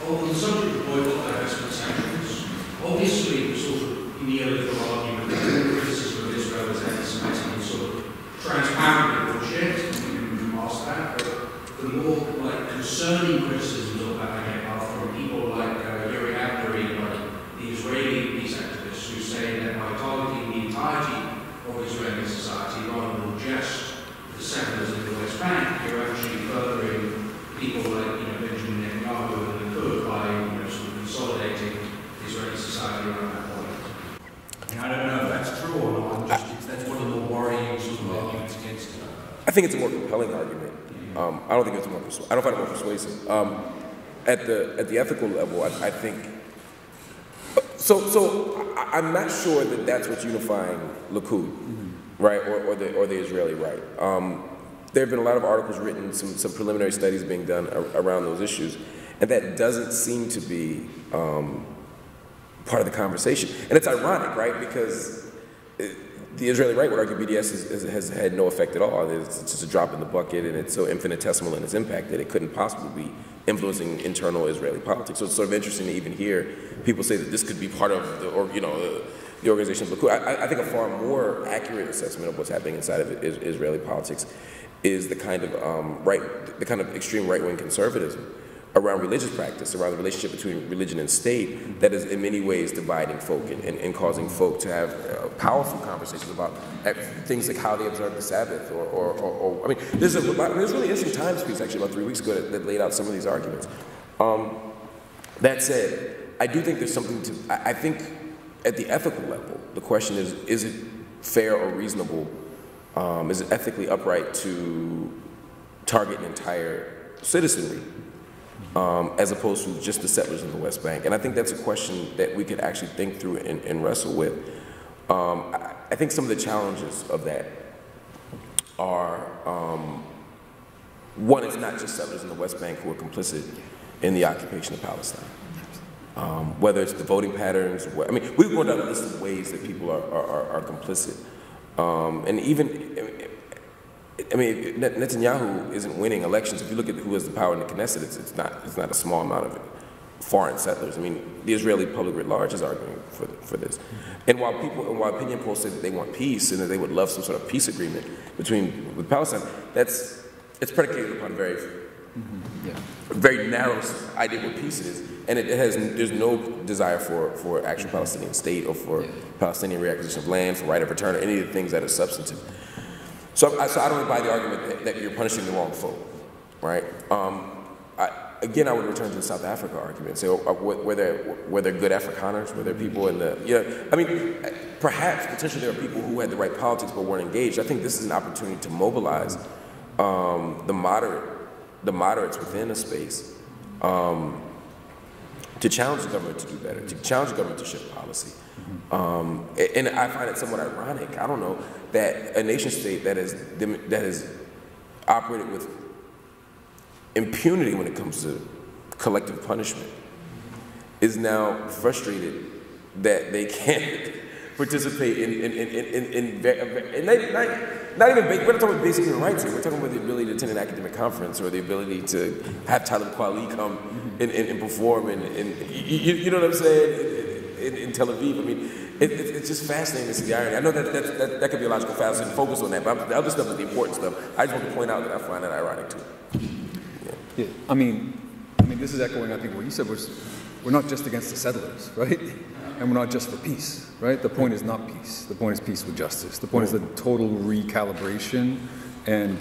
On the subject of boycott, divestment, sanctions, obviously, sort of neoliberal argument that criticism of Israel is anti-Semitic is sort of transparently bullshit. You can ask that, but the more concerning criticisms of that I get are from people like Yuri Abdari, like the Israeli peace activists, who say that by targeting the entirety of Israeli society rather than just the settlers in the West Bank, you're actually furthering people like Benjamin Netanyahu and the Likud by sort of consolidating Israeli society around that point. I don't know if that's true or not. That's one of the worrying sort of arguments against it. I think it's a more compelling argument. I don't think it's more. I don't find it more persuasive. At the ethical level, I think. So I'm not sure that that's what's unifying Likud, right, or the Israeli right. There have been a lot of articles written, some preliminary studies being done around those issues, and that doesn't seem to be part of the conversation. And it's ironic, right, because the Israeli right would argue BDS has had no effect at all. It's just a drop in the bucket, and it's so infinitesimal in its impact that it couldn't possibly be influencing internal Israeli politics. So it's sort of interesting to even hear people say that this could be part of the organization of Likud. I think a far more accurate assessment of what's happening inside of Israeli politics is the kind of extreme right-wing conservatism around religious practice, around the relationship between religion and state, that is in many ways dividing folk and causing folk to have powerful conversations about things like how they observe the Sabbath, or I mean, there's a really interesting Times piece actually about 3 weeks ago that laid out some of these arguments. That said, I do think there's something to, I think at the ethical level, the question is it fair or reasonable? Is it ethically upright to target an entire citizenry as opposed to just the settlers in the West Bank. And I think that's a question that we could actually think through and wrestle with. I think some of the challenges of that are, one, it's not just settlers in the West Bank who are complicit in the occupation of Palestine. Whether it's the voting patterns, I mean, we've gone down a list of ways that people are complicit. And even, I mean, Netanyahu isn't winning elections. If you look at who has the power in the Knesset, it's not a small amount of it. Foreign settlers. I mean, the Israeli public writ large is arguing for this. And while opinion polls say that they want peace and that they would love some sort of peace agreement with Palestine, it's predicated upon very narrow idea of what peace is, and there's no desire for actual Palestinian state or for Palestinian reacquisition of land, for right of return, or any of the things that are substantive. So I don't really buy the argument that you're punishing the wrong folk, right? Again, I would return to the South Africa argument. Say, were there good Afrikaners? Were there people in the, I mean, perhaps potentially there are people who had the right politics but weren't engaged. I think this is an opportunity to mobilize the moderates within a space to challenge the government to do better, to challenge the government to shift policy. And I find it somewhat ironic, I don't know, that a nation state that has operated with impunity when it comes to collective punishment is now frustrated that they can't participate not even we're not talking about basic human rights here. We're talking about the ability to attend an academic conference or the ability to have Talib Kweli come and perform you know what I'm saying, in Tel Aviv. I mean, it's just fascinating to see the irony. I know that could be a logical fallacy and focus on that, but the other stuff is the important stuff. I just want to point out that I find that ironic too. Yeah, I mean, this is echoing, I think, what you said, was we're not just against the settlers, right? And we're not just for peace, right? The point is not peace. The point is peace with justice. The point is the total recalibration and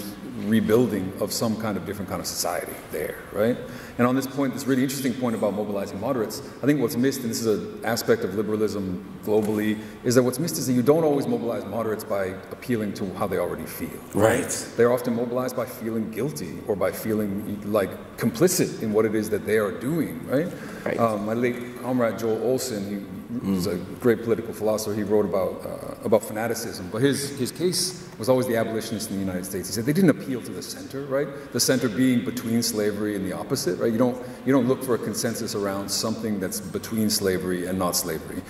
rebuilding of some kind of different kind of society there, right? And on this point, this really interesting point about mobilizing moderates, I think what's missed, and this is an aspect of liberalism globally, is that what's missed is that you don't always mobilize moderates by appealing to how they already feel. Right. They're often mobilized by feeling guilty or by feeling like complicit in what it is that they are doing, right? My late comrade Joel Olson, he was a great political philosopher. He wrote about fanaticism, but his case was always the abolitionists in the United States. He said they didn't appeal to the center, right? The center being between slavery and the opposite, right? You don't look for a consensus around something that's between slavery and not slavery.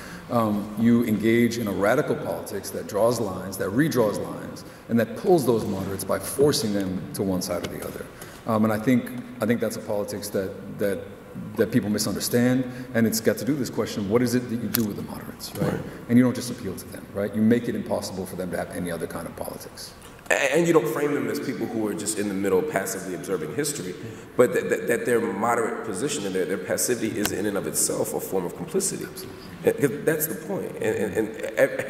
You engage in a radical politics that draws lines, that redraws lines, and that pulls those moderates by forcing them to one side or the other. And I think that's a politics that people misunderstand, and it's got to do with this question, what is it that you do with the moderates, right? And you don't just appeal to them, right? You make it impossible for them to have any other kind of politics. And you don't frame them as people who are just in the middle passively observing history, but that their moderate position and their passivity is in and of itself a form of complicity. Because that's the point. And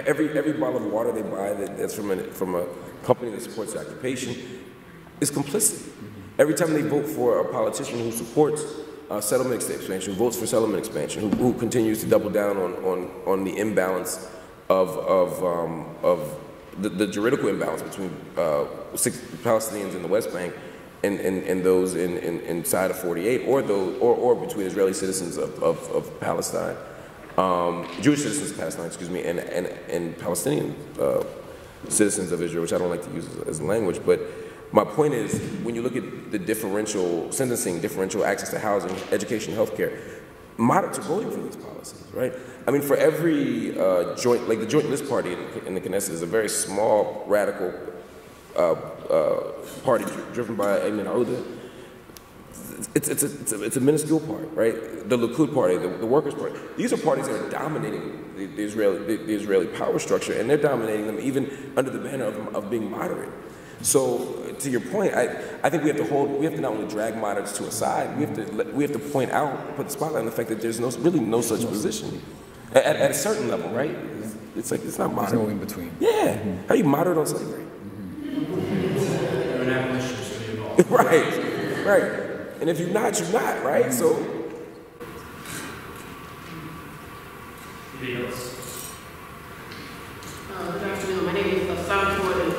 every bottle of water they buy that's from a company that supports the occupation is complicit. Every time they vote for a politician who supports settlement expansion, who votes for settlement expansion, who continues to double down on the imbalance of the juridical imbalance between Palestinians in the West Bank and those inside of 48, or between Israeli citizens of Palestine, Jewish citizens of Palestine, excuse me, and Palestinian citizens of Israel, which I don't like to use as a language, but my point is, when you look at the differential sentencing, differential access to housing, education, healthcare, moderates are voting for these policies, right? I mean, for every joint, like the Joint List Party in the Knesset is a very small, radical party driven by Ayman Ouda. It's a minuscule party, right? The Likud Party, the Workers' Party. These are parties that are dominating the Israeli power structure, and they're dominating them even under the banner of being moderate. So, to your point, I think we have to not only drag moderates to a side, we have to point out, put the spotlight on the fact that there's really no such position at a certain level, right? It's like it's not moderate. There's no in between. Yeah, how are you moderate on slavery? You're an abolitionist, so you're not. Right. And if you're not, you're not, right? So. Anybody else? Good afternoon. My name is Hassan Ford and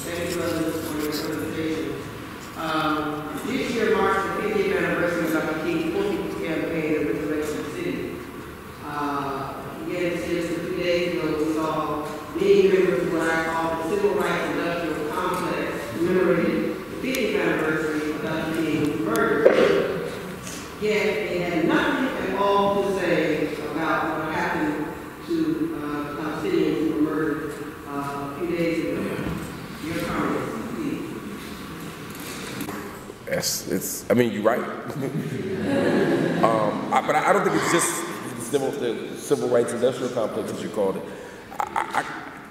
Thank you for your presentation. This year marks the 50th yet they had nothing at all to say about what happened to Palestinians who were murdered a few days ago. Your comments, please. Yes, I mean, you're right. But I don't think it's just the civil rights industrial complex, as you called it.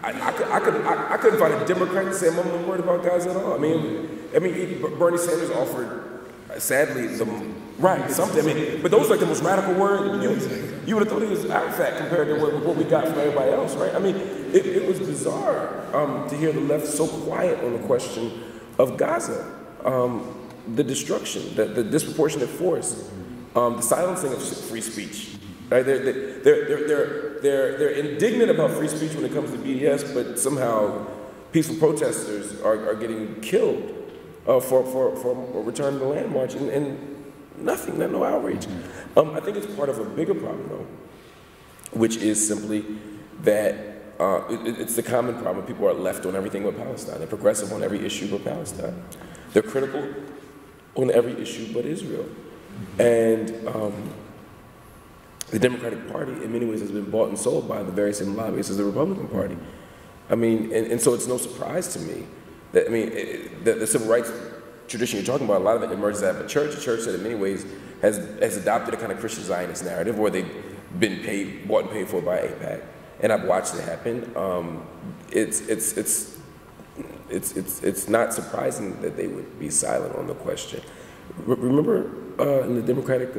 I couldn't find a Democrat to say I'm worried about Gaza at all. I mean, Bernie Sanders offered, sadly, something. I mean, but those are like the most radical word. You would have thought he was Arafat compared to what we got from everybody else, right? I mean, it was bizarre to hear the left so quiet on the question of Gaza, the destruction, the disproportionate force, the silencing of free speech. Right? They're indignant about free speech when it comes to BDS, but somehow peaceful protesters are getting killed for a return to the land march, and nothing, no outrage. I think it's part of a bigger problem, though, which is simply that it's the common problem. People are left on everything but Palestine. They're progressive on every issue but Palestine. They're critical on every issue but Israel. And the Democratic Party, in many ways, has been bought and sold by the very same lobbyists as the Republican Party. I mean, and so it's no surprise to me that, the civil rights tradition you're talking about, a lot of it emerges out of a church that in many ways has adopted a kind of Christian Zionist narrative where they've been bought and paid for by AIPAC. And I've watched it happen. It's not surprising that they would be silent on the question. Remember in the Democratic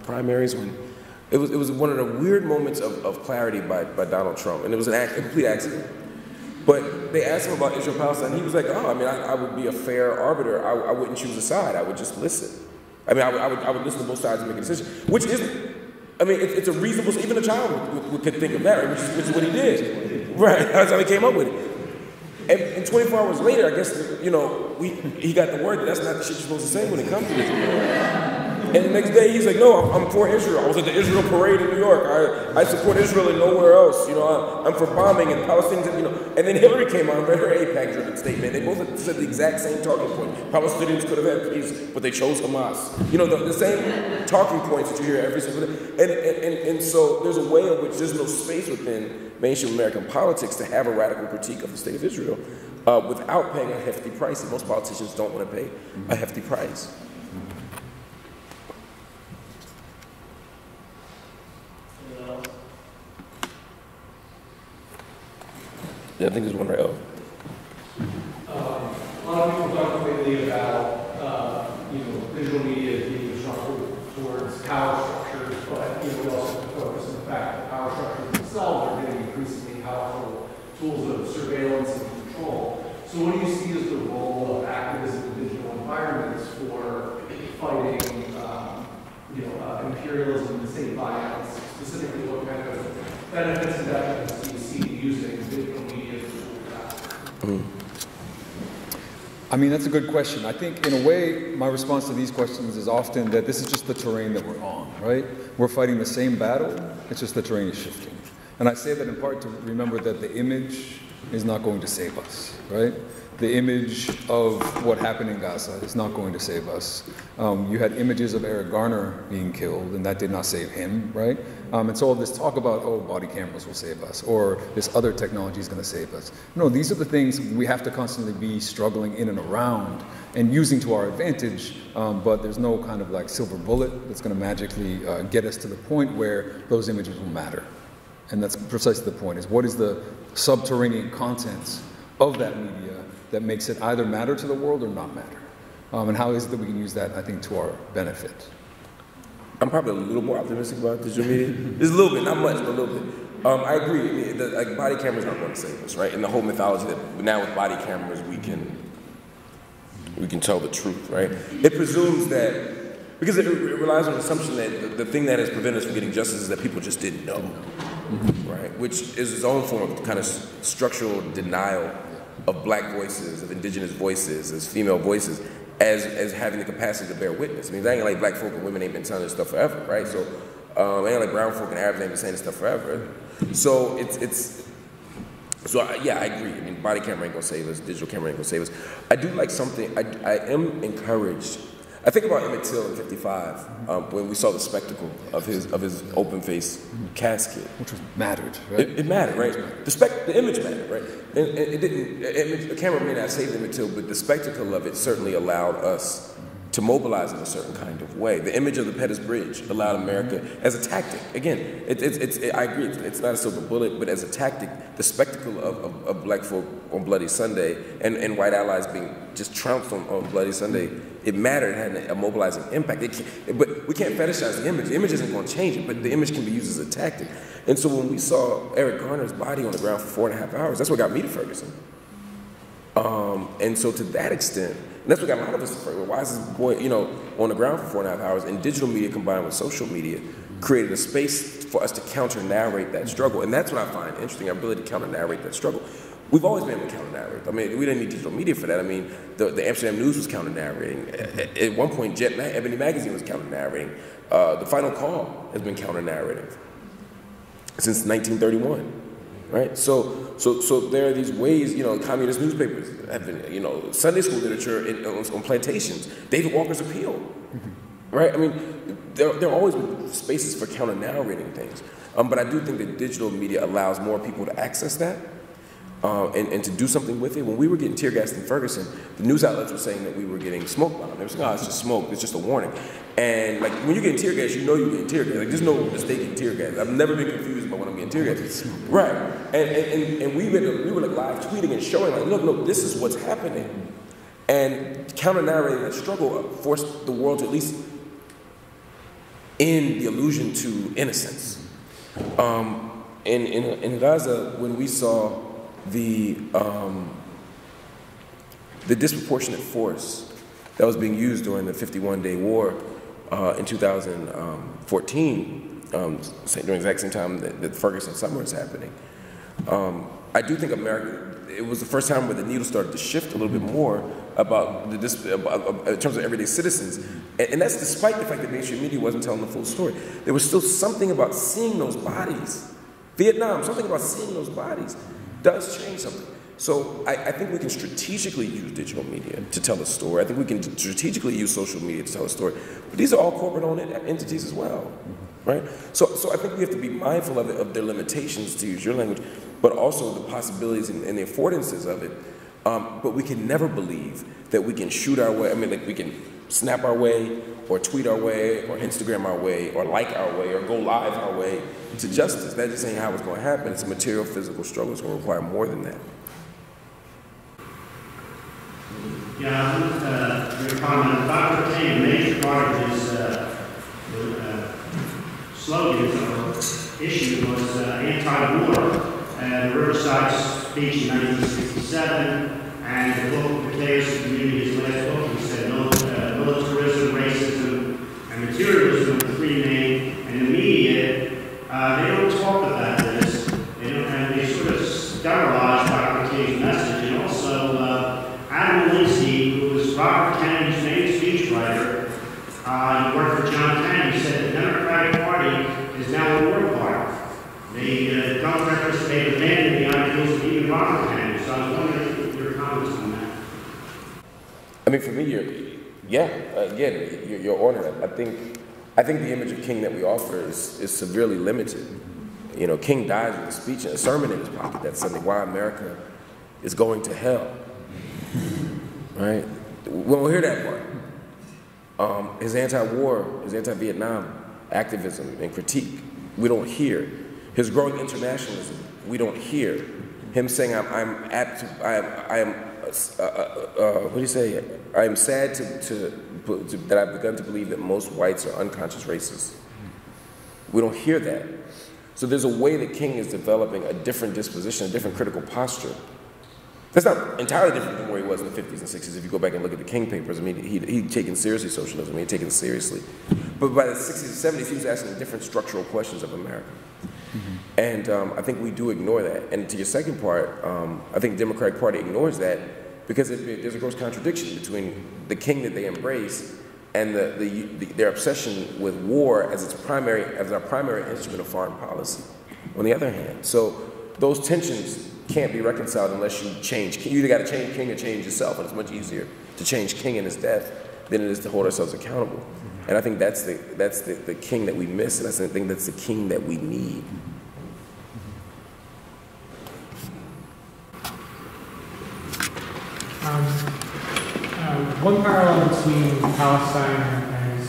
primaries when it was one of the weird moments of clarity by Donald Trump, and it was a complete accident. But they asked him about Israel-Palestine. He was like, I would be a fair arbiter. I wouldn't choose a side. I would just listen. I would listen to both sides and make a decision, which isn't. It's a reasonable. Even a child could think of that, right? Which is what he did. Right. That's how he came up with it. And 24 hours later, I guess he got the word that that's not the shit you're supposed to say when it comes to this. And the next day, he's like, no, I'm for Israel. I was at the Israel parade in New York. I support Israel and nowhere else. I'm for bombing and Palestinians, And then Hillary came on and read her AIPAC-driven statement. They both said the exact same talking point. Palestinians could have had peace, but they chose Hamas. The same talking points that you hear every single day. And so there's a way in which there's no space within mainstream American politics to have a radical critique of the state of Israel without paying a hefty price. And most politicians don't want to pay a hefty price. Yeah, I think there's one right over. A lot of people talk lately about, visual media being a struggle towards power structures, but we also focus on the fact that power structures themselves are getting increasingly powerful tools of surveillance and control. So what do you see as the role of activism in digital environments for fighting, imperialism and state violence? Specifically, what kind of benefits and detriments do you see using digital media as a tool for that? That's a good question. I think, in a way, my response to these questions is often that this is just the terrain that we're on, right? We're fighting the same battle, it's just the terrain is shifting. And I say that in part to remember that the image is not going to save us, right? The image of what happened in Gaza is not going to save us. You had images of Eric Garner being killed, and that did not save him, right? And so all this talk about, body cameras will save us, or this other technology is going to save us. No, these are the things we have to constantly be struggling in and around and using to our advantage, but there's no kind of like silver bullet that's going to magically get us to the point where those images will matter. And that's precisely the point, is what is the subterranean contents of that media that makes it either matter to the world or not matter? And how is it that we can use that, I think, to our benefit? I'm probably a little more optimistic about digital media. Just a little bit, not much, but a little bit. I agree. Body cameras aren't going to save us, right? And the whole mythology that now with body cameras we can tell the truth, right? It presumes that, because it relies on the assumption that the thing that has prevented us from getting justice is that people just didn't know, right? Which is its own form of kind of structural denial of black voices, of indigenous voices, as female voices, as having the capacity to bear witness. They ain't like black folk and women ain't been telling this stuff forever, right? So ain't like brown folk and Arabs ain't been saying this stuff forever. So yeah, I agree. Body camera ain't gonna save us, digital camera ain't gonna save us. I do like something, I am encouraged. I think about Emmett Till in '55 when we saw the spectacle of his open-faced casket, which was mattered, right? It mattered, right? The image mattered, right? And it didn't. The camera may not save Emmett Till, but the spectacle of it certainly allowed us to mobilize in a certain kind of way. The image of the Pettus Bridge allowed America as a tactic. Again, I agree, it's not a silver bullet, but as a tactic, the spectacle of black folk on Bloody Sunday and white allies being just trounced on Bloody Sunday, it mattered, it had a mobilizing impact. But we can't fetishize the image. The image isn't going to change it, but the image can be used as a tactic. And so when we saw Eric Garner's body on the ground for 4.5 hours, that's what got me to Ferguson. And so to that extent, and that's what got a lot of us to Ferguson. Why is this boy, on the ground for 4.5 hours? And digital media combined with social media created a space for us to counter-narrate that struggle. And that's what I find interesting, our ability to counter-narrate that struggle. We've always been able to counter-narrate. I mean, we didn't need digital media for that. I mean, the Amsterdam News was counter-narrating. At one point, Ebony Magazine was counter-narrating. The Final Call has been counter-narrating since 1931, right? So there are these ways, communist newspapers have been, Sunday school literature on plantations, David Walker's Appeal, right? I mean, there have always been spaces for counter-narrating things. But I do think that digital media allows more people to access that. And to do something with it. When we were getting tear gassed in Ferguson, the news outlets were saying that we were getting smoke bombed. They were saying, oh, it's just smoke, it's just a warning. And like when you're getting tear gas, you know you're getting tear gas. Like there's no mistaking tear gas. I've never been confused about when I'm getting tear gas. Right. And we were like live tweeting and showing like, look, this is what's happening. And counter-narrating that struggle forced the world to at least end the illusion to innocence. In Gaza, when we saw the disproportionate force that was being used during the 51-day war in 2014, during the exact same time that the Ferguson summer is happening. I do think America, it was the first time where the needle started to shift a little bit more about in terms of everyday citizens. And that's despite the fact that mainstream media wasn't telling the full story. There was still something about seeing those bodies. Vietnam, something about seeing those bodies does change something. So I think we can strategically use digital media to tell a story. I think we can strategically use social media to tell a story. But these are all corporate-owned entities as well, right? So I think we have to be mindful of their limitations, to use your language, but also the possibilities and the affordances of it. But we can never believe that we can shoot our way, we can snap our way, or tweet our way, or Instagram our way, or like our way, or go live our way to justice. That just ain't how it's going to happen. It's a material, physical struggle. It's going to require more than that. Yeah, your comment. Dr. King, a major part of his slogan or issue was anti-war. The Riverside speech in 1967, and the book, The Chaos of Community, his last book, he said, militarism, racism, and materialism are the three main, and the media, they don't talk about this. They sort of sterilize Dr. King's message. And also, Adam Lindsay, who was Robert Kennedy's main speechwriter, he worked for John Kennedy, said the Democratic Party is now a war party. They don't participate, abandon the ideals of even Robert Kennedy. So I was wondering your comments on that. I mean, for me, you're on it. I think the image of King that we offer is severely limited. King dies with a speech and a sermon in his pocket that Sunday, why America is going to hell. Right? We won't hear that part. His anti-war, his anti-Vietnam activism and critique, we don't hear. His growing internationalism, we don't hear. Him saying, I am sad that I've begun to believe that most whites are unconscious racists. We don't hear that. So there's a way that King is developing a different disposition, a different critical posture. That's not entirely different than where he was in the 50s and 60s. If you go back and look at the King papers, he'd taken seriously socialism, he'd taken it seriously. But by the 60s and 70s, he was asking different structural questions of America. And I think we do ignore that. And to your second part, I think the Democratic Party ignores that because there's a gross contradiction between the King that they embrace and their obsession with war as our primary instrument of foreign policy, on the other hand. So those tensions can't be reconciled unless you change. You either got to change King or change yourself, and it's much easier to change King in his death than it is to hold ourselves accountable. And I think that's the king that we miss, and I think that's the king that we need. One parallel between Palestine and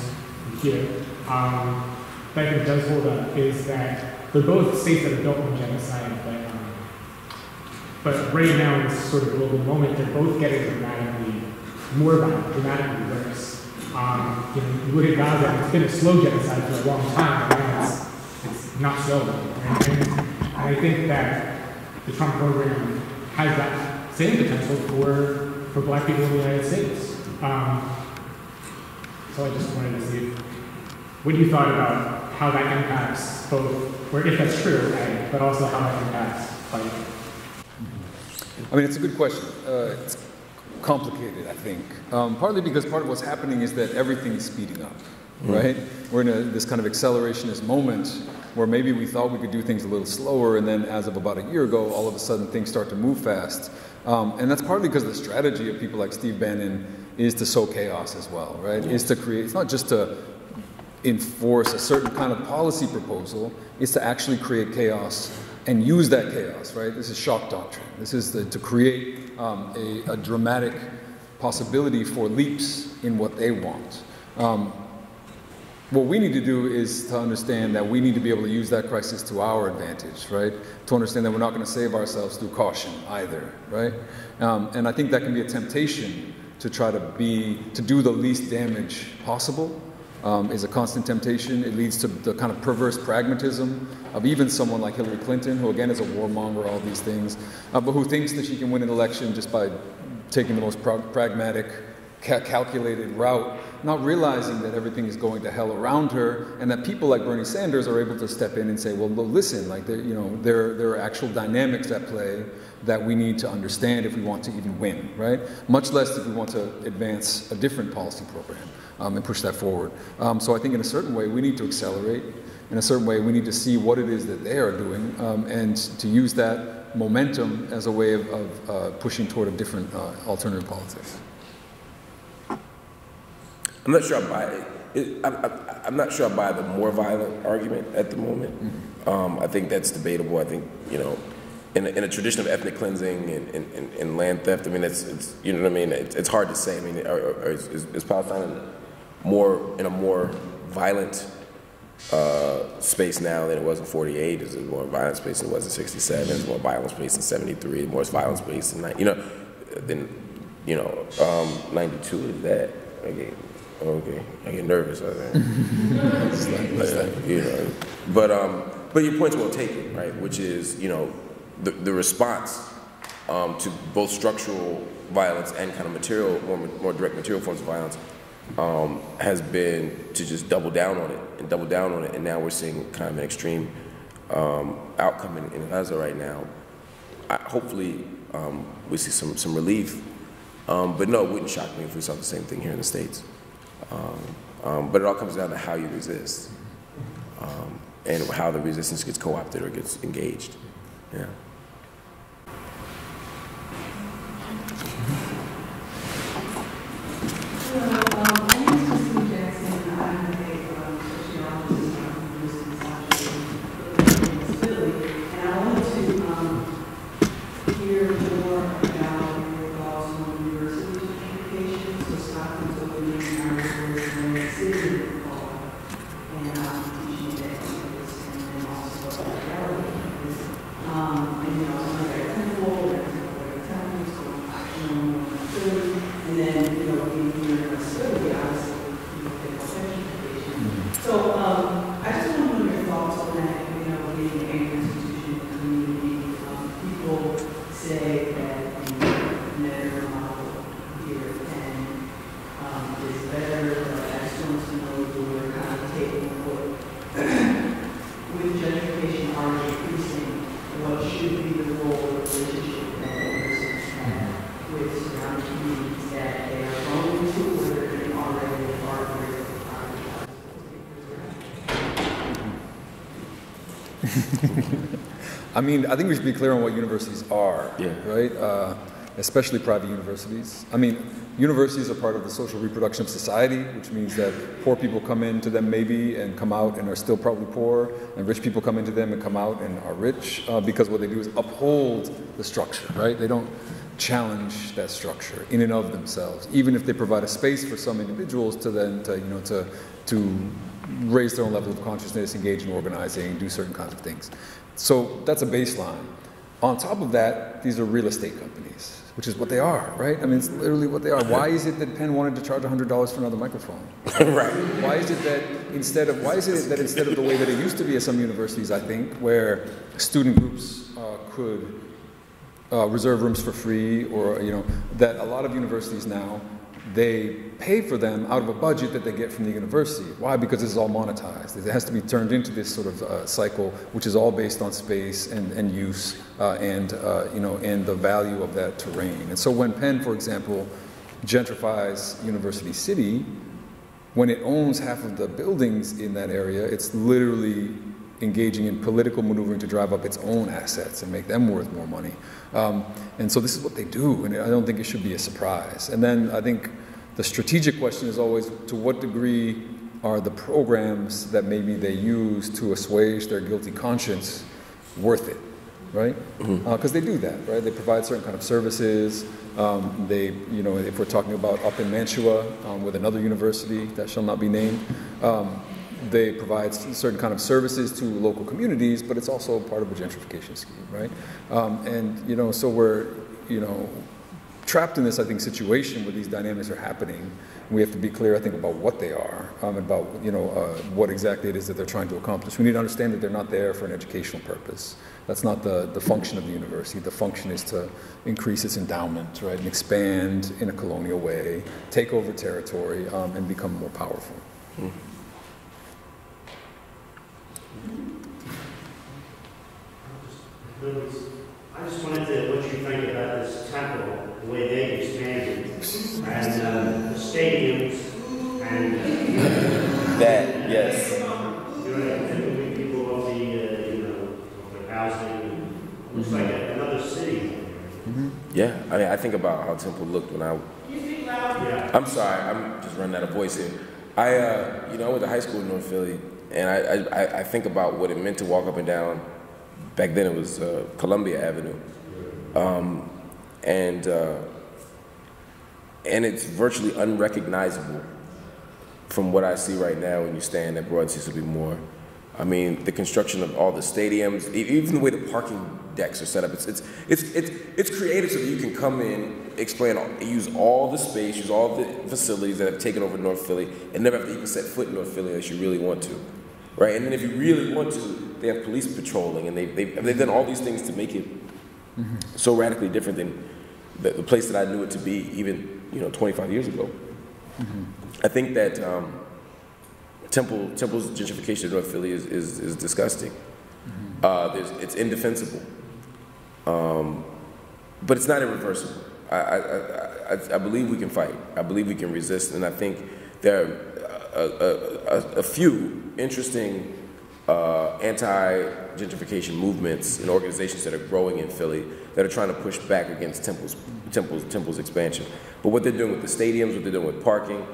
here that I think does hold up is that they're both states that have built on genocide, but right now in this sort of global moment, they're both getting dramatically more violent, dramatically worse. You look at Gaza, it's been a slow genocide for a long time, but now it's not slow. And I think that the Trump program has that same potential for black people in the United States. So I just wanted to see what you thought about how that impacts both, or if that's true, right, but also how that impacts fighting. I mean, it's a good question. It's complicated, I think. Partly because part of what's happening is that everything is speeding up, right? We're in this kind of accelerationist moment where maybe we thought we could do things a little slower, and then as of about a year ago, all of a sudden things start to move fast. And that's partly because the strategy of people like Steve Bannon is to sow chaos as well, right? Is to create, it's not just to enforce a certain kind of policy proposal, it's to actually create chaos and use that chaos, right? This is shock doctrine. This is to create a dramatic possibility for leaps in what they want. What we need to do is to understand that we need to be able to use that crisis to our advantage, right? To understand that we're not going to save ourselves through caution either, right? And I think that can be a temptation to try to do the least damage possible. Is a constant temptation. It leads to the kind of perverse pragmatism of even someone like Hillary Clinton, who again is a warmonger, all these things, but who thinks that she can win an election just by taking the most pragmatic, calculated route, not realizing that everything is going to hell around her, and that people like Bernie Sanders are able to step in and say, well, listen, like there are actual dynamics at play that we need to understand if we want to even win, right? Much less if we want to advance a different policy program. And push that forward. So I think in a certain way we need to accelerate. In a certain way we need to see what it is that they are doing and to use that momentum as a way of pushing toward a different alternative politics. I'm not sure I buy it. I'm not sure I buy the more violent argument at the moment. I think that's debatable. I think, in a tradition of ethnic cleansing and land theft, I mean, it's you know what I mean? It's hard to say. I mean, is Palestine in a more violent space now than it was in 48? Is it more violent space than it was in 67? Is it more violent space in 73? More violent space in 92 is that? Okay, I get nervous. I think. But your point's well taken, right? Which is the response to both structural violence and kind of material, more direct material forms of violence. Has been to just double down on it, and now we're seeing kind of an extreme outcome in Gaza right now. Hopefully, we see some relief, but no, it wouldn't shock me if we saw the same thing here in the States. But it all comes down to how you resist, and how the resistance gets co-opted or gets engaged. Yeah. I mean, I think we should be clear on what universities are, right? especially private universities. I mean, universities are part of the social reproduction of society, which means that poor people come into them maybe and come out and are still probably poor, and rich people come into them and come out and are rich, because what they do is uphold the structure, right? They don't challenge that structure in and of themselves, even if they provide a space for some individuals to then, to raise their own level of consciousness, engage in organizing, do certain kinds of things. So that's a baseline. On top of that, these are real estate companies, which is what they are, right? I mean, it's literally what they are. Why is it that Penn wanted to charge $100 for another microphone? Right. Why is it that instead of the way that it used to be at some universities, I think, where student groups could reserve rooms for free, or that a lot of universities now, they pay for them out of a budget that they get from the university. Why? Because it's all monetized. It has to be turned into this sort of cycle, which is all based on space and use and the value of that terrain. And so when Penn, for example, gentrifies University City, when it owns half of the buildings in that area, it's literally engaging in political maneuvering to drive up its own assets and make them worth more money. And so this is what they do, and I don't think it should be a surprise. And then I think the strategic question is always, to what degree are the programs that maybe they use to assuage their guilty conscience worth it, right? Because they do that, right? They provide certain kind of services. If we're talking about up in Mantua with another university that shall not be named, they provide certain kind of services to local communities, but it's also part of a gentrification scheme, right? So we're, trapped in this, I think, situation where these dynamics are happening. We have to be clear, I think, about what they are, about, what exactly it is that they're trying to accomplish. We need to understand that they're not there for an educational purpose. That's not the function of the university. The function is to increase its endowment, right, and expand in a colonial way, take over territory, and become more powerful. I just wanted to, what you think about this temple, the way they expanded, and the stadiums, and that, yes. Typically people of the housing, looks like another city. Yeah, I mean, I think about how Temple looked when I'm sorry, I'm just running out of voice here. I went to high school in North Philly, and I think about what it meant to walk up and down. Back then it was Columbia Avenue, and it's virtually unrecognizable from what I see right now when you stand at Broad Cecil B. Moore. I mean, the construction of all the stadiums, even the way the parking decks are set up, it's created so that you can come in, use all the space, use all the facilities that have taken over North Philly, and never have to even set foot in North Philly unless you really want to, right? And then if you really want to, they have police patrolling, and they've done all these things to make it so radically different than the place that I knew it to be even 25 years ago. I think that Temple's gentrification of North Philly is disgusting. It's indefensible, but it's not irreversible. I believe we can fight. I believe we can resist, and I think there are a few interesting anti-gentrification movements and organizations that are growing in Philly that are trying to push back against Temple's expansion. But what they're doing with the stadiums, what they're doing with parking,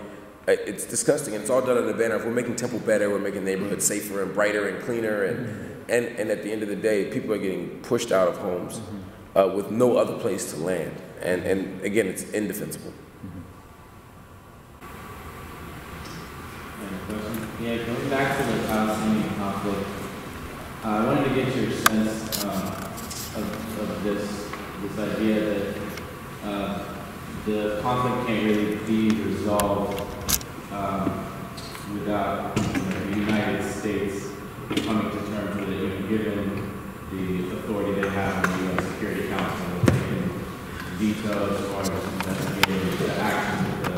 it's disgusting, and it's all done under the banner of we're making Temple better, we're making neighborhoods safer and brighter and cleaner, and at the end of the day, people are getting pushed out of homes with no other place to land, and again, it's indefensible. Yeah, going back to the Palestinian conflict, I wanted to get your sense of this idea that the conflict can't really be resolved without the United States coming to terms with it, given the authority they have in the U.S. Security Council, they can veto as far as investigating the actions of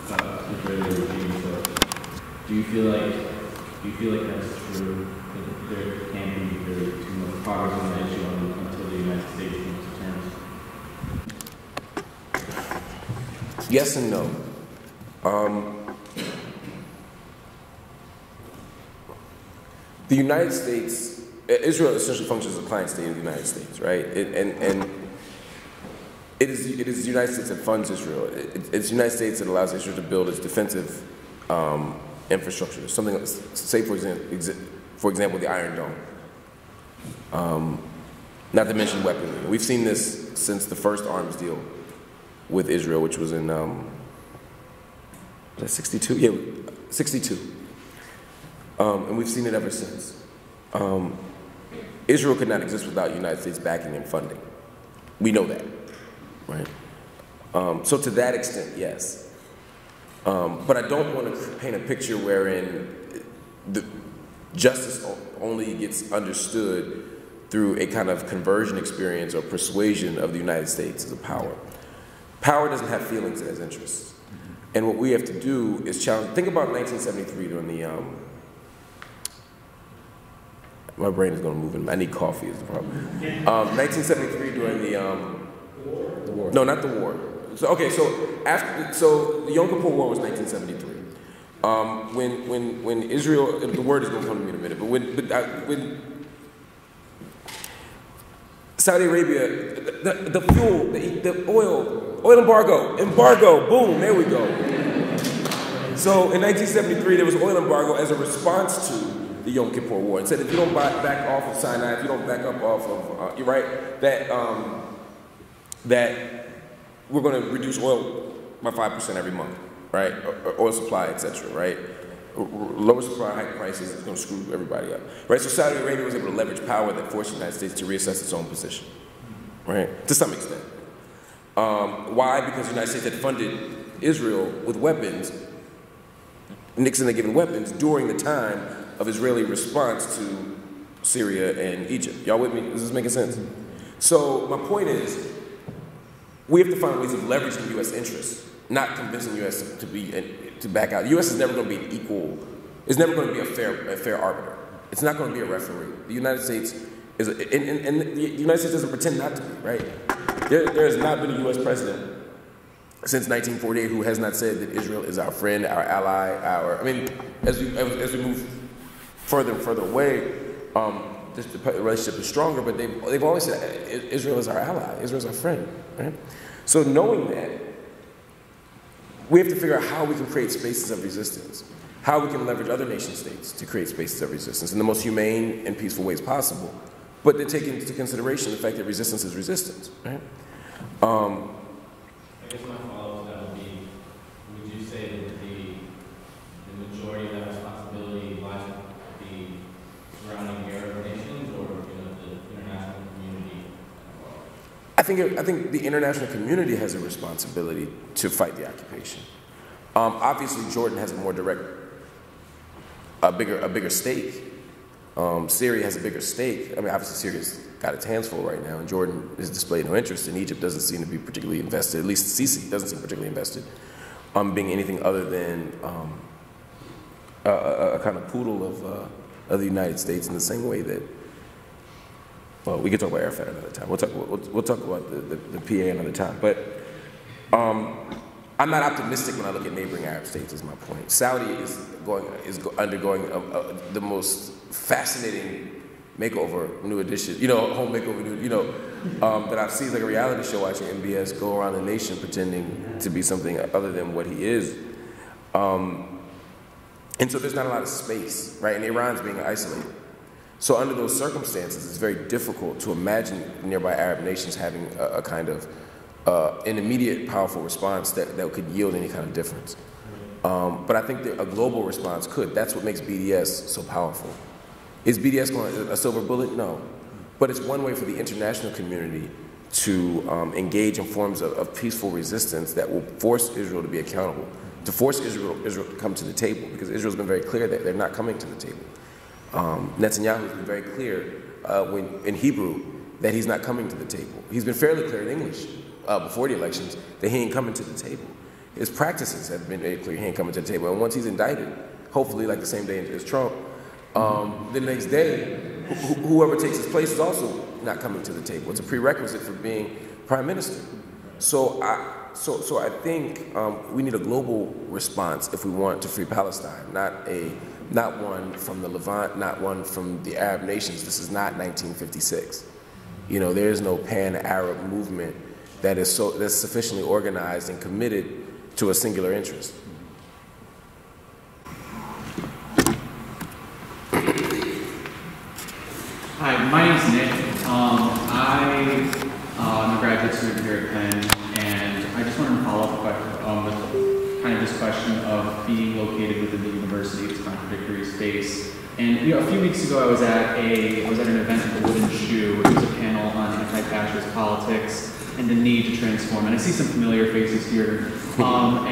the Israeli regime. So, do you feel like that's true? That there can't be really too much progress on the issue until the United States comes to terms? Yes and no. The United States, Israel essentially functions as a client state of the United States, right? And It is the United States that funds Israel. It's the United States that allows Israel to build its defensive infrastructure. Something, say for example, the Iron Dome. Not to mention weaponry. We've seen this since the first arms deal with Israel, which was in 62? Yeah, 62. And we've seen it ever since. Israel could not exist without United States backing and funding. We know that, right? So to that extent, yes. But I don't want to paint a picture wherein the justice only gets understood through a kind of conversion experience or persuasion of the United States as a power. Power doesn't have feelings, it has interests. And what we have to do is challenge, think about 1973 during the, my brain is gonna move in, I need coffee is the problem. 1973 during the war. No, not the war. So, okay, so the Yom Kippur War was 1973. When Israel, the word is gonna come to me in a minute, but when Saudi Arabia, the fuel, the oil embargo, boom, there we go. So in 1973, there was oil embargo as a response to the Yom Kippur War. It said if you don't back off of Sinai, if you don't back up off of, you're right, that we're going to reduce oil by 5% every month, right? Oil supply, etc., right? Lower supply, high prices is going to screw everybody up, right? So Saudi Arabia was able to leverage power that forced the United States to reassess its own position, right? To some extent. Why? Because the United States had funded Israel with weapons. Nixon had given weapons during the time of Israeli response to Syria and Egypt. Y'all with me? Is this making sense? So my point is, we have to find ways of leveraging U.S. interests, not convincing U.S. to back out. The U.S. is never going to be an equal. It's never going to be a fair arbiter. It's not going to be a referee. The United States is, and the United States doesn't pretend not to be, right? There has not been a U.S. president since 1948 who has not said that Israel is our friend, our ally, I mean, as we move further and further away, the relationship is stronger, but they've always said Israel is our ally, Israel is our friend, right? So knowing that, we have to figure out how we can create spaces of resistance, how we can leverage other nation states to create spaces of resistance in the most humane and peaceful ways possible, but to take into consideration the fact that resistance is resistance, right? I guess my follow-up to that would be, would you say that the majority of that responsibility lies with the surrounding Arab nations or the international community? I think the international community has a responsibility to fight the occupation. Obviously, Jordan has a more direct, a bigger stake. Syria has a bigger stake. I mean, obviously, Syria's got its hands full right now, and Jordan has displayed no interest, and Egypt doesn't seem to be particularly invested. At least Sisi doesn't seem particularly invested being anything other than a kind of poodle of the United States in the same way that. Well, we could talk about Arafat another time. We'll talk about the PA another time. But I'm not optimistic when I look at neighboring Arab states. Is my point. Saudi is undergoing the most fascinating makeover, new edition, home makeover, that I've seen, like a reality show watching MBS go around the nation pretending to be something other than what he is. And so there's not a lot of space, right? And Iran's being isolated. So under those circumstances, it's very difficult to imagine nearby Arab nations having a kind of an immediate powerful response that could yield any kind of difference. But I think that a global response could. That's what makes BDS so powerful. Is BDS going a silver bullet? No. But it's one way for the international community to engage in forms of peaceful resistance that will force Israel to be accountable, to force Israel to come to the table, because Israel's been very clear that they're not coming to the table. Netanyahu's been very clear in Hebrew that he's not coming to the table. He's been fairly clear in English before the elections that he ain't coming to the table. His practices have been very clear he ain't coming to the table. And once he's indicted, hopefully like the same day as Trump, the next day, whoever takes his place is also not coming to the table. It's a prerequisite for being prime minister. So I think we need a global response if we want to free Palestine, not one from the Levant, not one from the Arab nations. This is not 1956. There is no pan-Arab movement that's sufficiently organized and committed to a singular interest. Hi, my name's Nick. I'm a graduate student here at Penn, and I just wanted to follow up with kind of this question of being located within the university, its contradictory space. And a few weeks ago, I was at an event at the Wooden Shoe. It was a panel on anti-fascist politics and the need to transform. And I see some familiar faces here. Yeah.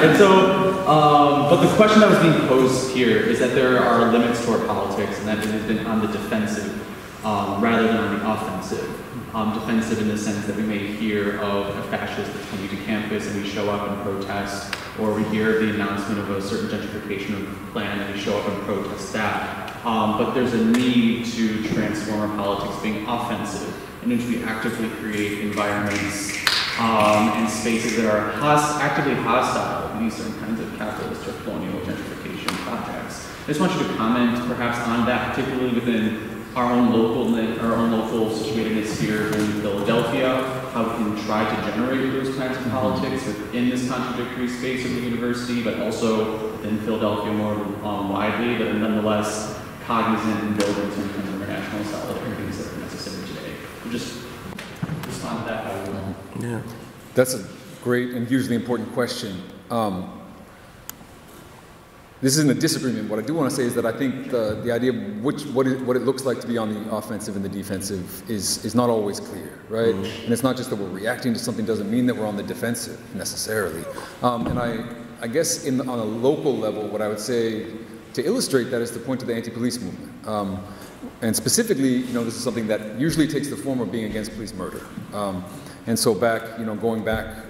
And so, but the question that was being posed here is that there are limits to our politics, and that it has been on the defensive rather than on the offensive. Defensive in the sense that we may hear of a fascist that's coming to campus and we show up and protest, or we hear the announcement of a certain gentrification plan and we show up and protest that. But there's a need to transform our politics being offensive, in which we actively create environments and spaces that are actively hostile to these certain kinds of capitalist or colonial gentrification projects. I just want you to comment perhaps on that, particularly within our own local situatedness here in Philadelphia, how we can try to generate those kinds of politics within this contradictory space of the university, but also within Philadelphia more widely, but are nonetheless cognizant and building some kind of international solidarities that are necessary today. So just respond to that how you will. Yeah. That's a great and hugely important question. This isn't a disagreement. What I do want to say is that I think the idea of what it looks like to be on the offensive and the defensive is not always clear, right? Mm-hmm. And it's not just that we're reacting to something doesn't mean that we're on the defensive necessarily. And I guess on a local level, what I would say to illustrate that is to point to the anti-police movement. And specifically, this is something that usually takes the form of being against police murder. And so going back,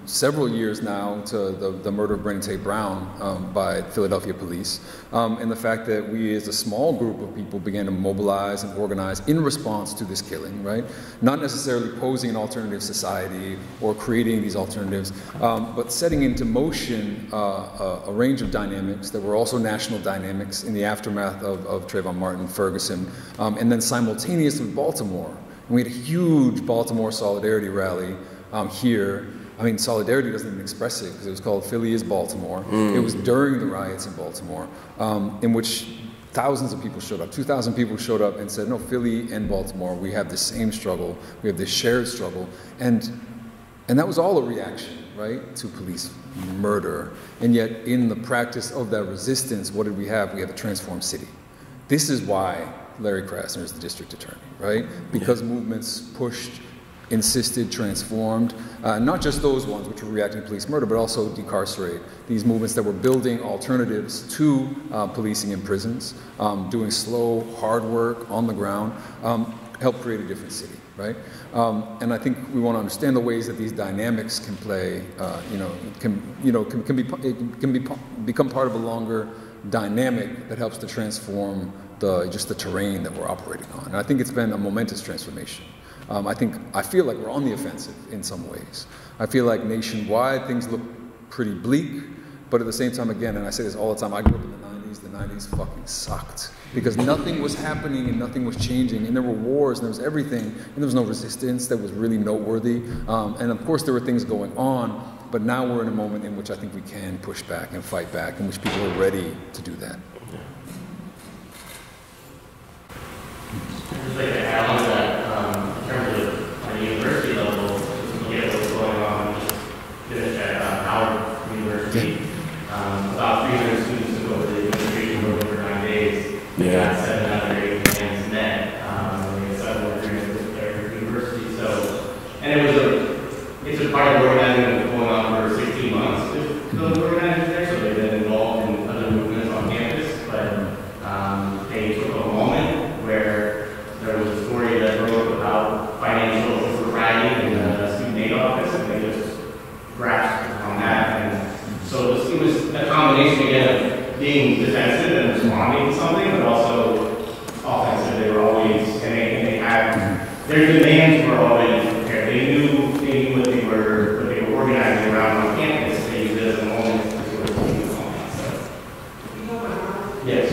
several years now to the murder of Breonna Taylor Brown by Philadelphia police, and the fact that we as a small group of people began to mobilize and organize in response to this killing, right? Not necessarily posing an alternative society or creating these alternatives, but setting into motion a range of dynamics that were also national dynamics in the aftermath of Trayvon Martin, Ferguson, and then simultaneous with Baltimore. And we had a huge Baltimore solidarity rally here. I mean, solidarity doesn't even express it because it was called Philly is Baltimore. Mm. It was during the riots in Baltimore, in which thousands of people showed up. 2,000 people showed up and said, no, Philly and Baltimore, we have the same struggle. We have this shared struggle. And that was all a reaction, right, to police murder. And yet, in the practice of that resistance, what did we have? We have a transformed city. This is why Larry Krasner is the district attorney, right? Because movements pushed, insisted, transformed, not just those ones which were reacting to police murder, but also decarcerate. These movements that were building alternatives to policing in prisons, doing slow, hard work on the ground, helped create a different city, right? And I think we want to understand the ways that these dynamics can play, become part of a longer dynamic that helps to transform the terrain that we're operating on. And I think it's been a momentous transformation. I feel like we're on the offensive in some ways. I feel like nationwide things look pretty bleak, but at the same time, again, and I say this all the time, I grew up in the 90s. The 90s fucking sucked because nothing was happening and nothing was changing, and there were wars and there was everything, and there was no resistance that was really noteworthy. And of course there were things going on, but now we're in a moment in which I think we can push back and fight back, in which people are ready to do that. I'd just like to add on to that, in terms of on the university level, you get what's going on at Howard University. About 300 students took over the administration program for 9 days. They got 7 out of their 8 plans met. They had several agreements with their university. So, and it's a part of organizing that's going on for 16 months. Those organizers there, so they've been involved in other movements on campus, but they took a moment where there was a story that wrote about financial propriety in the student aid office, and they just grasped on that. And so it was a combination again of being defensive and responding to something, but also offensive. They were always, and they had their demands were already prepared. They knew what they were organizing around on campus. They used it as a moment to sort of take it on. So, yes.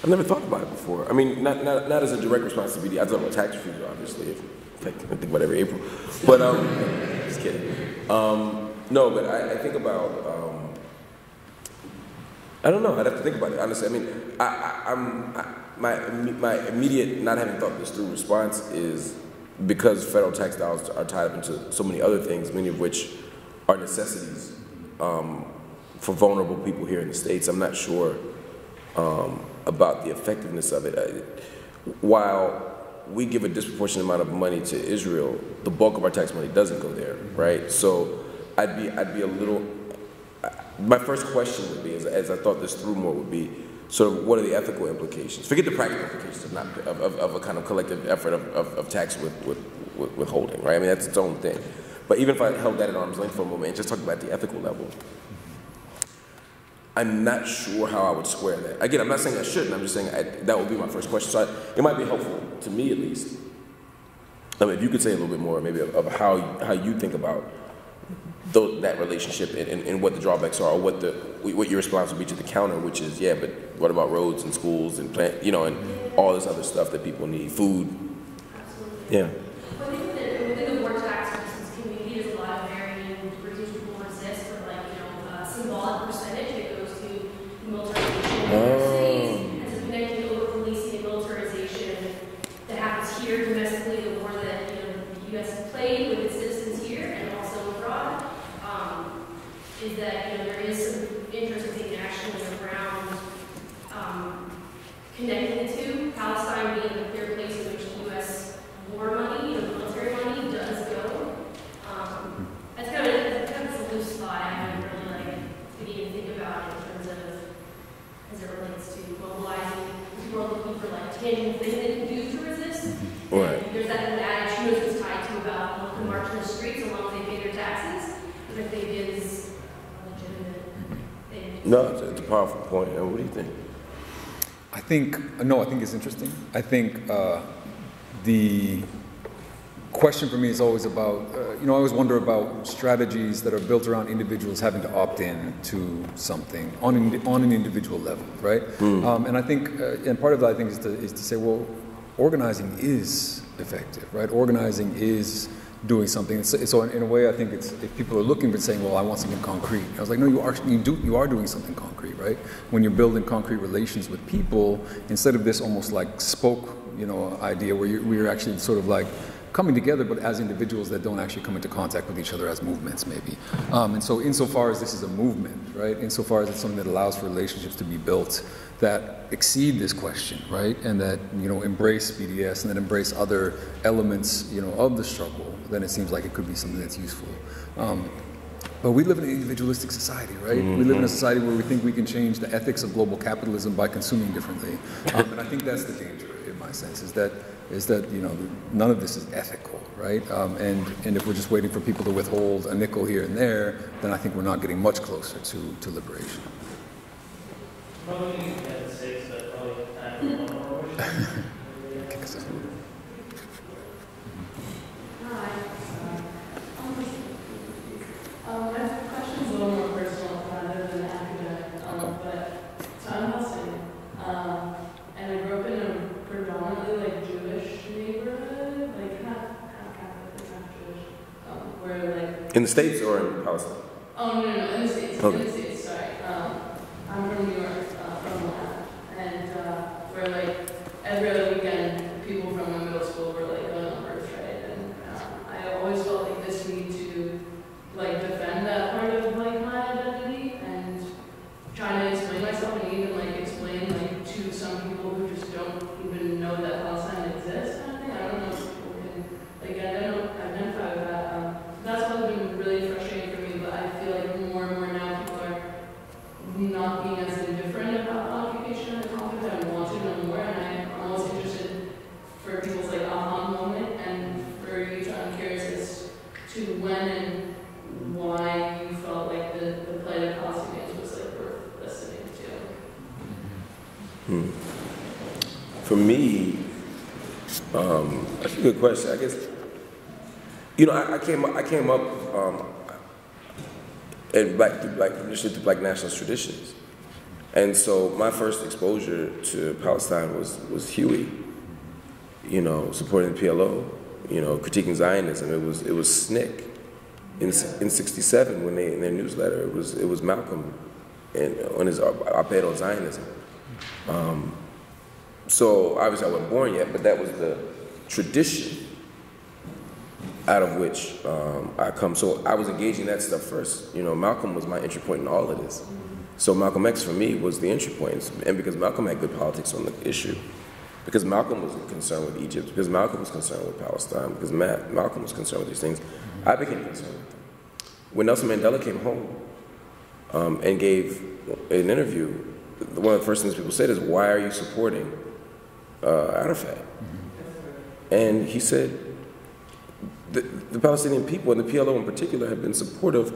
I've never thought about it before. I mean, not as a direct response to BDS. I thought about tax refusal, obviously. I think about every April. But, just kidding. No, but I think about, I don't know. I'd have to think about it, honestly. I mean, my immediate not having thought this through response is because federal tax dollars are tied up into so many other things, many of which are necessities for vulnerable people here in the States. I'm not sure about the effectiveness of it. While we give a disproportionate amount of money to Israel, the bulk of our tax money doesn't go there, right? So I'd be a little. My first question would be, as I thought this through more, would be sort of what are the ethical implications? Forget the practical implications of a kind of collective effort of tax withholding, right? I mean, that's its own thing. But even if I held that at arm's length for a moment and just talked about the ethical level, I'm not sure how I would square that. Again, I'm not saying I shouldn't, I'm just saying that would be my first question. So it might be helpful, to me at least, if you could say a little bit more maybe of how you think about that relationship and what the drawbacks are, or what your response would be to the counter, which is, yeah, but what about roads and schools and and all this other stuff that people need, food. Absolutely. Yeah. Well, I think that within the war tax resistance community, there's a lot of varying degrees people resist for a symbolic percentage that goes to militarization in cities, and so connecting over policing and militarization that happens here domestically, the war that the U.S. played with its citizens here and also abroad. Is that there is some interest in taking action around connecting the two. Palestine being the third place in which the U.S. war money, military money, does go. That's kind of a loose thought. I haven't really to even think about it in terms of as it relates to mobilizing. People are looking for tangible things they can do to resist. Right. And there's that adage who is tied to about the march in the streets as long as they pay their taxes, which I think is. No, it's a powerful point. What do you think? I think it's interesting. I think the question for me is always about, I always wonder about strategies that are built around individuals having to opt in to something on an individual level, right? And I think, and part of that I think is to say, well, organizing is effective, right? Organizing is doing something. So in a way, I think if people are looking for saying, well, I want something concrete. I was like, no, you are doing something concrete, right? When you're building concrete relations with people, instead of this almost like spoke, idea where we're actually sort of like coming together, but as individuals that don't actually come into contact with each other as movements, maybe. And so insofar as this is a movement, right? Insofar as it's something that allows for relationships to be built that exceed this question, right? And that, embrace BDS and that embrace other elements, of the struggle, then it seems like it could be something that's useful. But we live in an individualistic society, right? We live in a society where we think we can change the ethics of global capitalism by consuming differently. And I think that's the danger, in my sense, is that none of this is ethical, right? And if we're just waiting for people to withhold a nickel here and there, then I think we're not getting much closer to liberation. Probably at 6, but probably time for one more question. Kick us out. My question is a little more personal rather than academic, but so I'm Palestinian, and I grew up in a predominantly Jewish neighborhood, not Catholic, not Jewish, where in the States or in Palestine? Oh no, in the States. Okay. In the States, sorry. I'm from New York, from Atlanta, and where every other weekend people from my middle school were going on birth right, and I always felt like this need to defend that part of my identity and trying to explain myself and even explain to some people who just don't even know that Palestine exists kind of thing. I don't know if people can I don't identify with that. That's what's been really frustrating for me, but I feel like more and more now people are not being as indifferent about the occupation and the conflict. I want to know more, and I'm almost interested for people's aha moment and for you to, I'm curious as to when and why you felt like the plight of Palestinians was worth listening to. For me, that's a good question. I guess I came up in black nationalist traditions, And so my first exposure to Palestine was Huey, you know, supporting the PLO, you know, critiquing Zionism. It was SNCC in '67 when they in their newsletter. It was Malcolm on his op-ed on Zionism. So obviously I wasn't born yet, but that was the tradition out of which I come. So I was engaging that stuff first. You know, Malcolm was my entry point in all of this. So Malcolm X for me was the entry point, and because Malcolm had good politics on the issue, because Malcolm was concerned with Egypt, because Malcolm was concerned with Palestine, because Malcolm was concerned with these things, I became concerned with them. When Nelson Mandela came home and gave an interview, one of the first things people said is, "Why are you supporting Arafat?" And he said, the Palestinian people, and the PLO in particular, have been supportive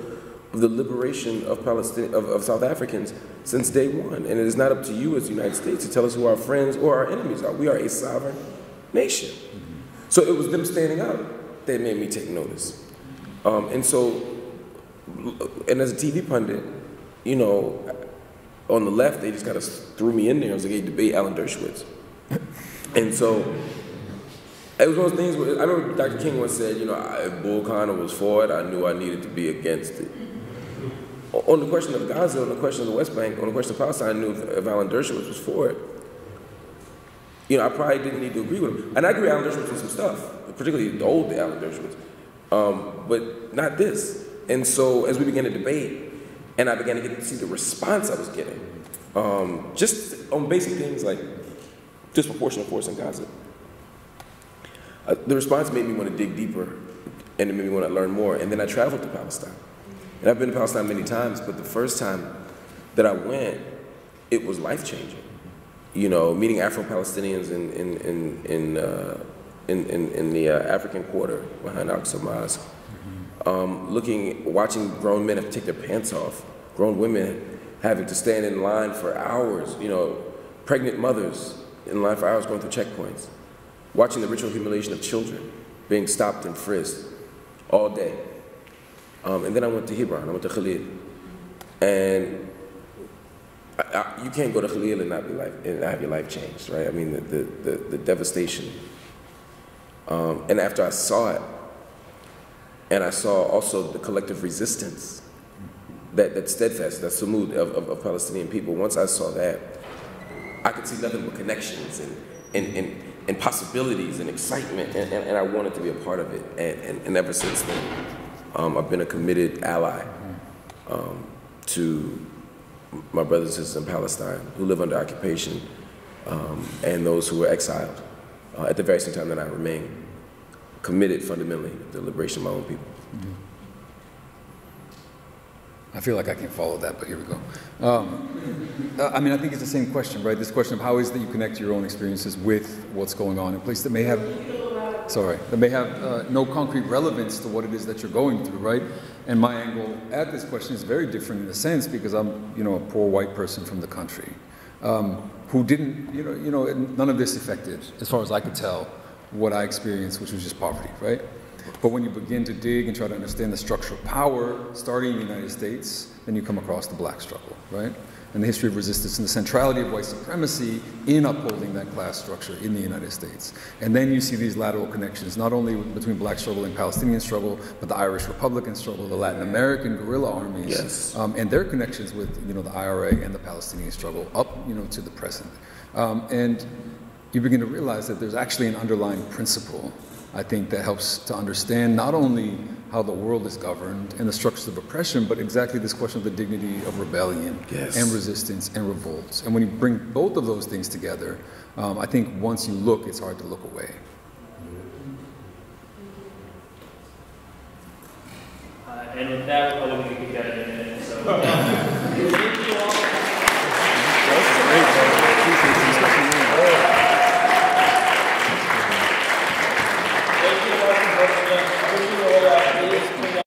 of the liberation of of South Africans since day one. And it is not up to you as the United States to tell us who our friends or our enemies are. We are a sovereign nation. So it was them standing up that made me take notice. And as a TV pundit, you know, on the left, they just kind of threw me in there. It was like, hey, debate Alan Dershowitz. And so it was one of those things where I remember Dr. King once said, you know, if Bull Connor was for it, I knew I needed to be against it. On the question of Gaza, on the question of the West Bank, on the question of Palestine, I knew if Alan Dershowitz was for it, you know, I probably didn't need to agree with him. And I agree with Alan Dershowitz on some stuff, particularly the old Alan Dershowitz, but not this. And so as we began to debate, and I began to get to see the response I was getting, just on basic things like disproportionate force in Gaza, the response made me want to dig deeper, and it made me want to learn more. And then I traveled to Palestine. And I've been to Palestine many times, but the first time that I went, it was life-changing. You know, meeting Afro-Palestinians in the African Quarter behind Al-Aqsa Mosque, watching grown men have to take their pants off, grown women having to stand in line for hours, you know, pregnant mothers in line for hours going through checkpoints, watching the ritual humiliation of children being stopped and frisked all day. And then I went to Hebron, I went to Khalil. And you can't go to Khalil and not have your life changed, right? I mean, the devastation. And after I saw it, and I saw also the collective resistance, that steadfast, that sumud of Palestinian people, once I saw that, I could see nothing but connections and possibilities and excitement, and I wanted to be a part of it. And ever since then, I've been a committed ally to my brothers and sisters in Palestine who live under occupation, and those who were exiled, at the very same time that I remain committed fundamentally to the liberation of my own people. I feel like I can follow that, but here we go. I mean, I think it's the same question, right? This question of how is it that you connect your own experiences with what's going on in a place that may have, no concrete relevance to what it is that you're going through, right? And my angle at this question is very different in a sense because I'm, you know, a poor white person from the country who didn't, none of this affected, as far as I could tell, what I experienced, which was just poverty, right? But when you begin to dig and try to understand the structure of power, starting in the United States, then you come across the black struggle, right? And the history of resistance and the centrality of white supremacy in upholding that class structure in the United States. And then you see these lateral connections, not only between black struggle and Palestinian struggle, but the Irish Republican struggle, the Latin American guerrilla armies, yes. And their connections with, the IRA and the Palestinian struggle up, to the present. And you begin to realize that there's actually an underlying principle, I think, that helps to understand not only how the world is governed and the structures of oppression, but exactly this question of the dignity of rebellion yes. and resistance and revolts. And when you bring both of those things together, I think once you look, it's hard to look away. And with that, we'll probably get in a minute. So.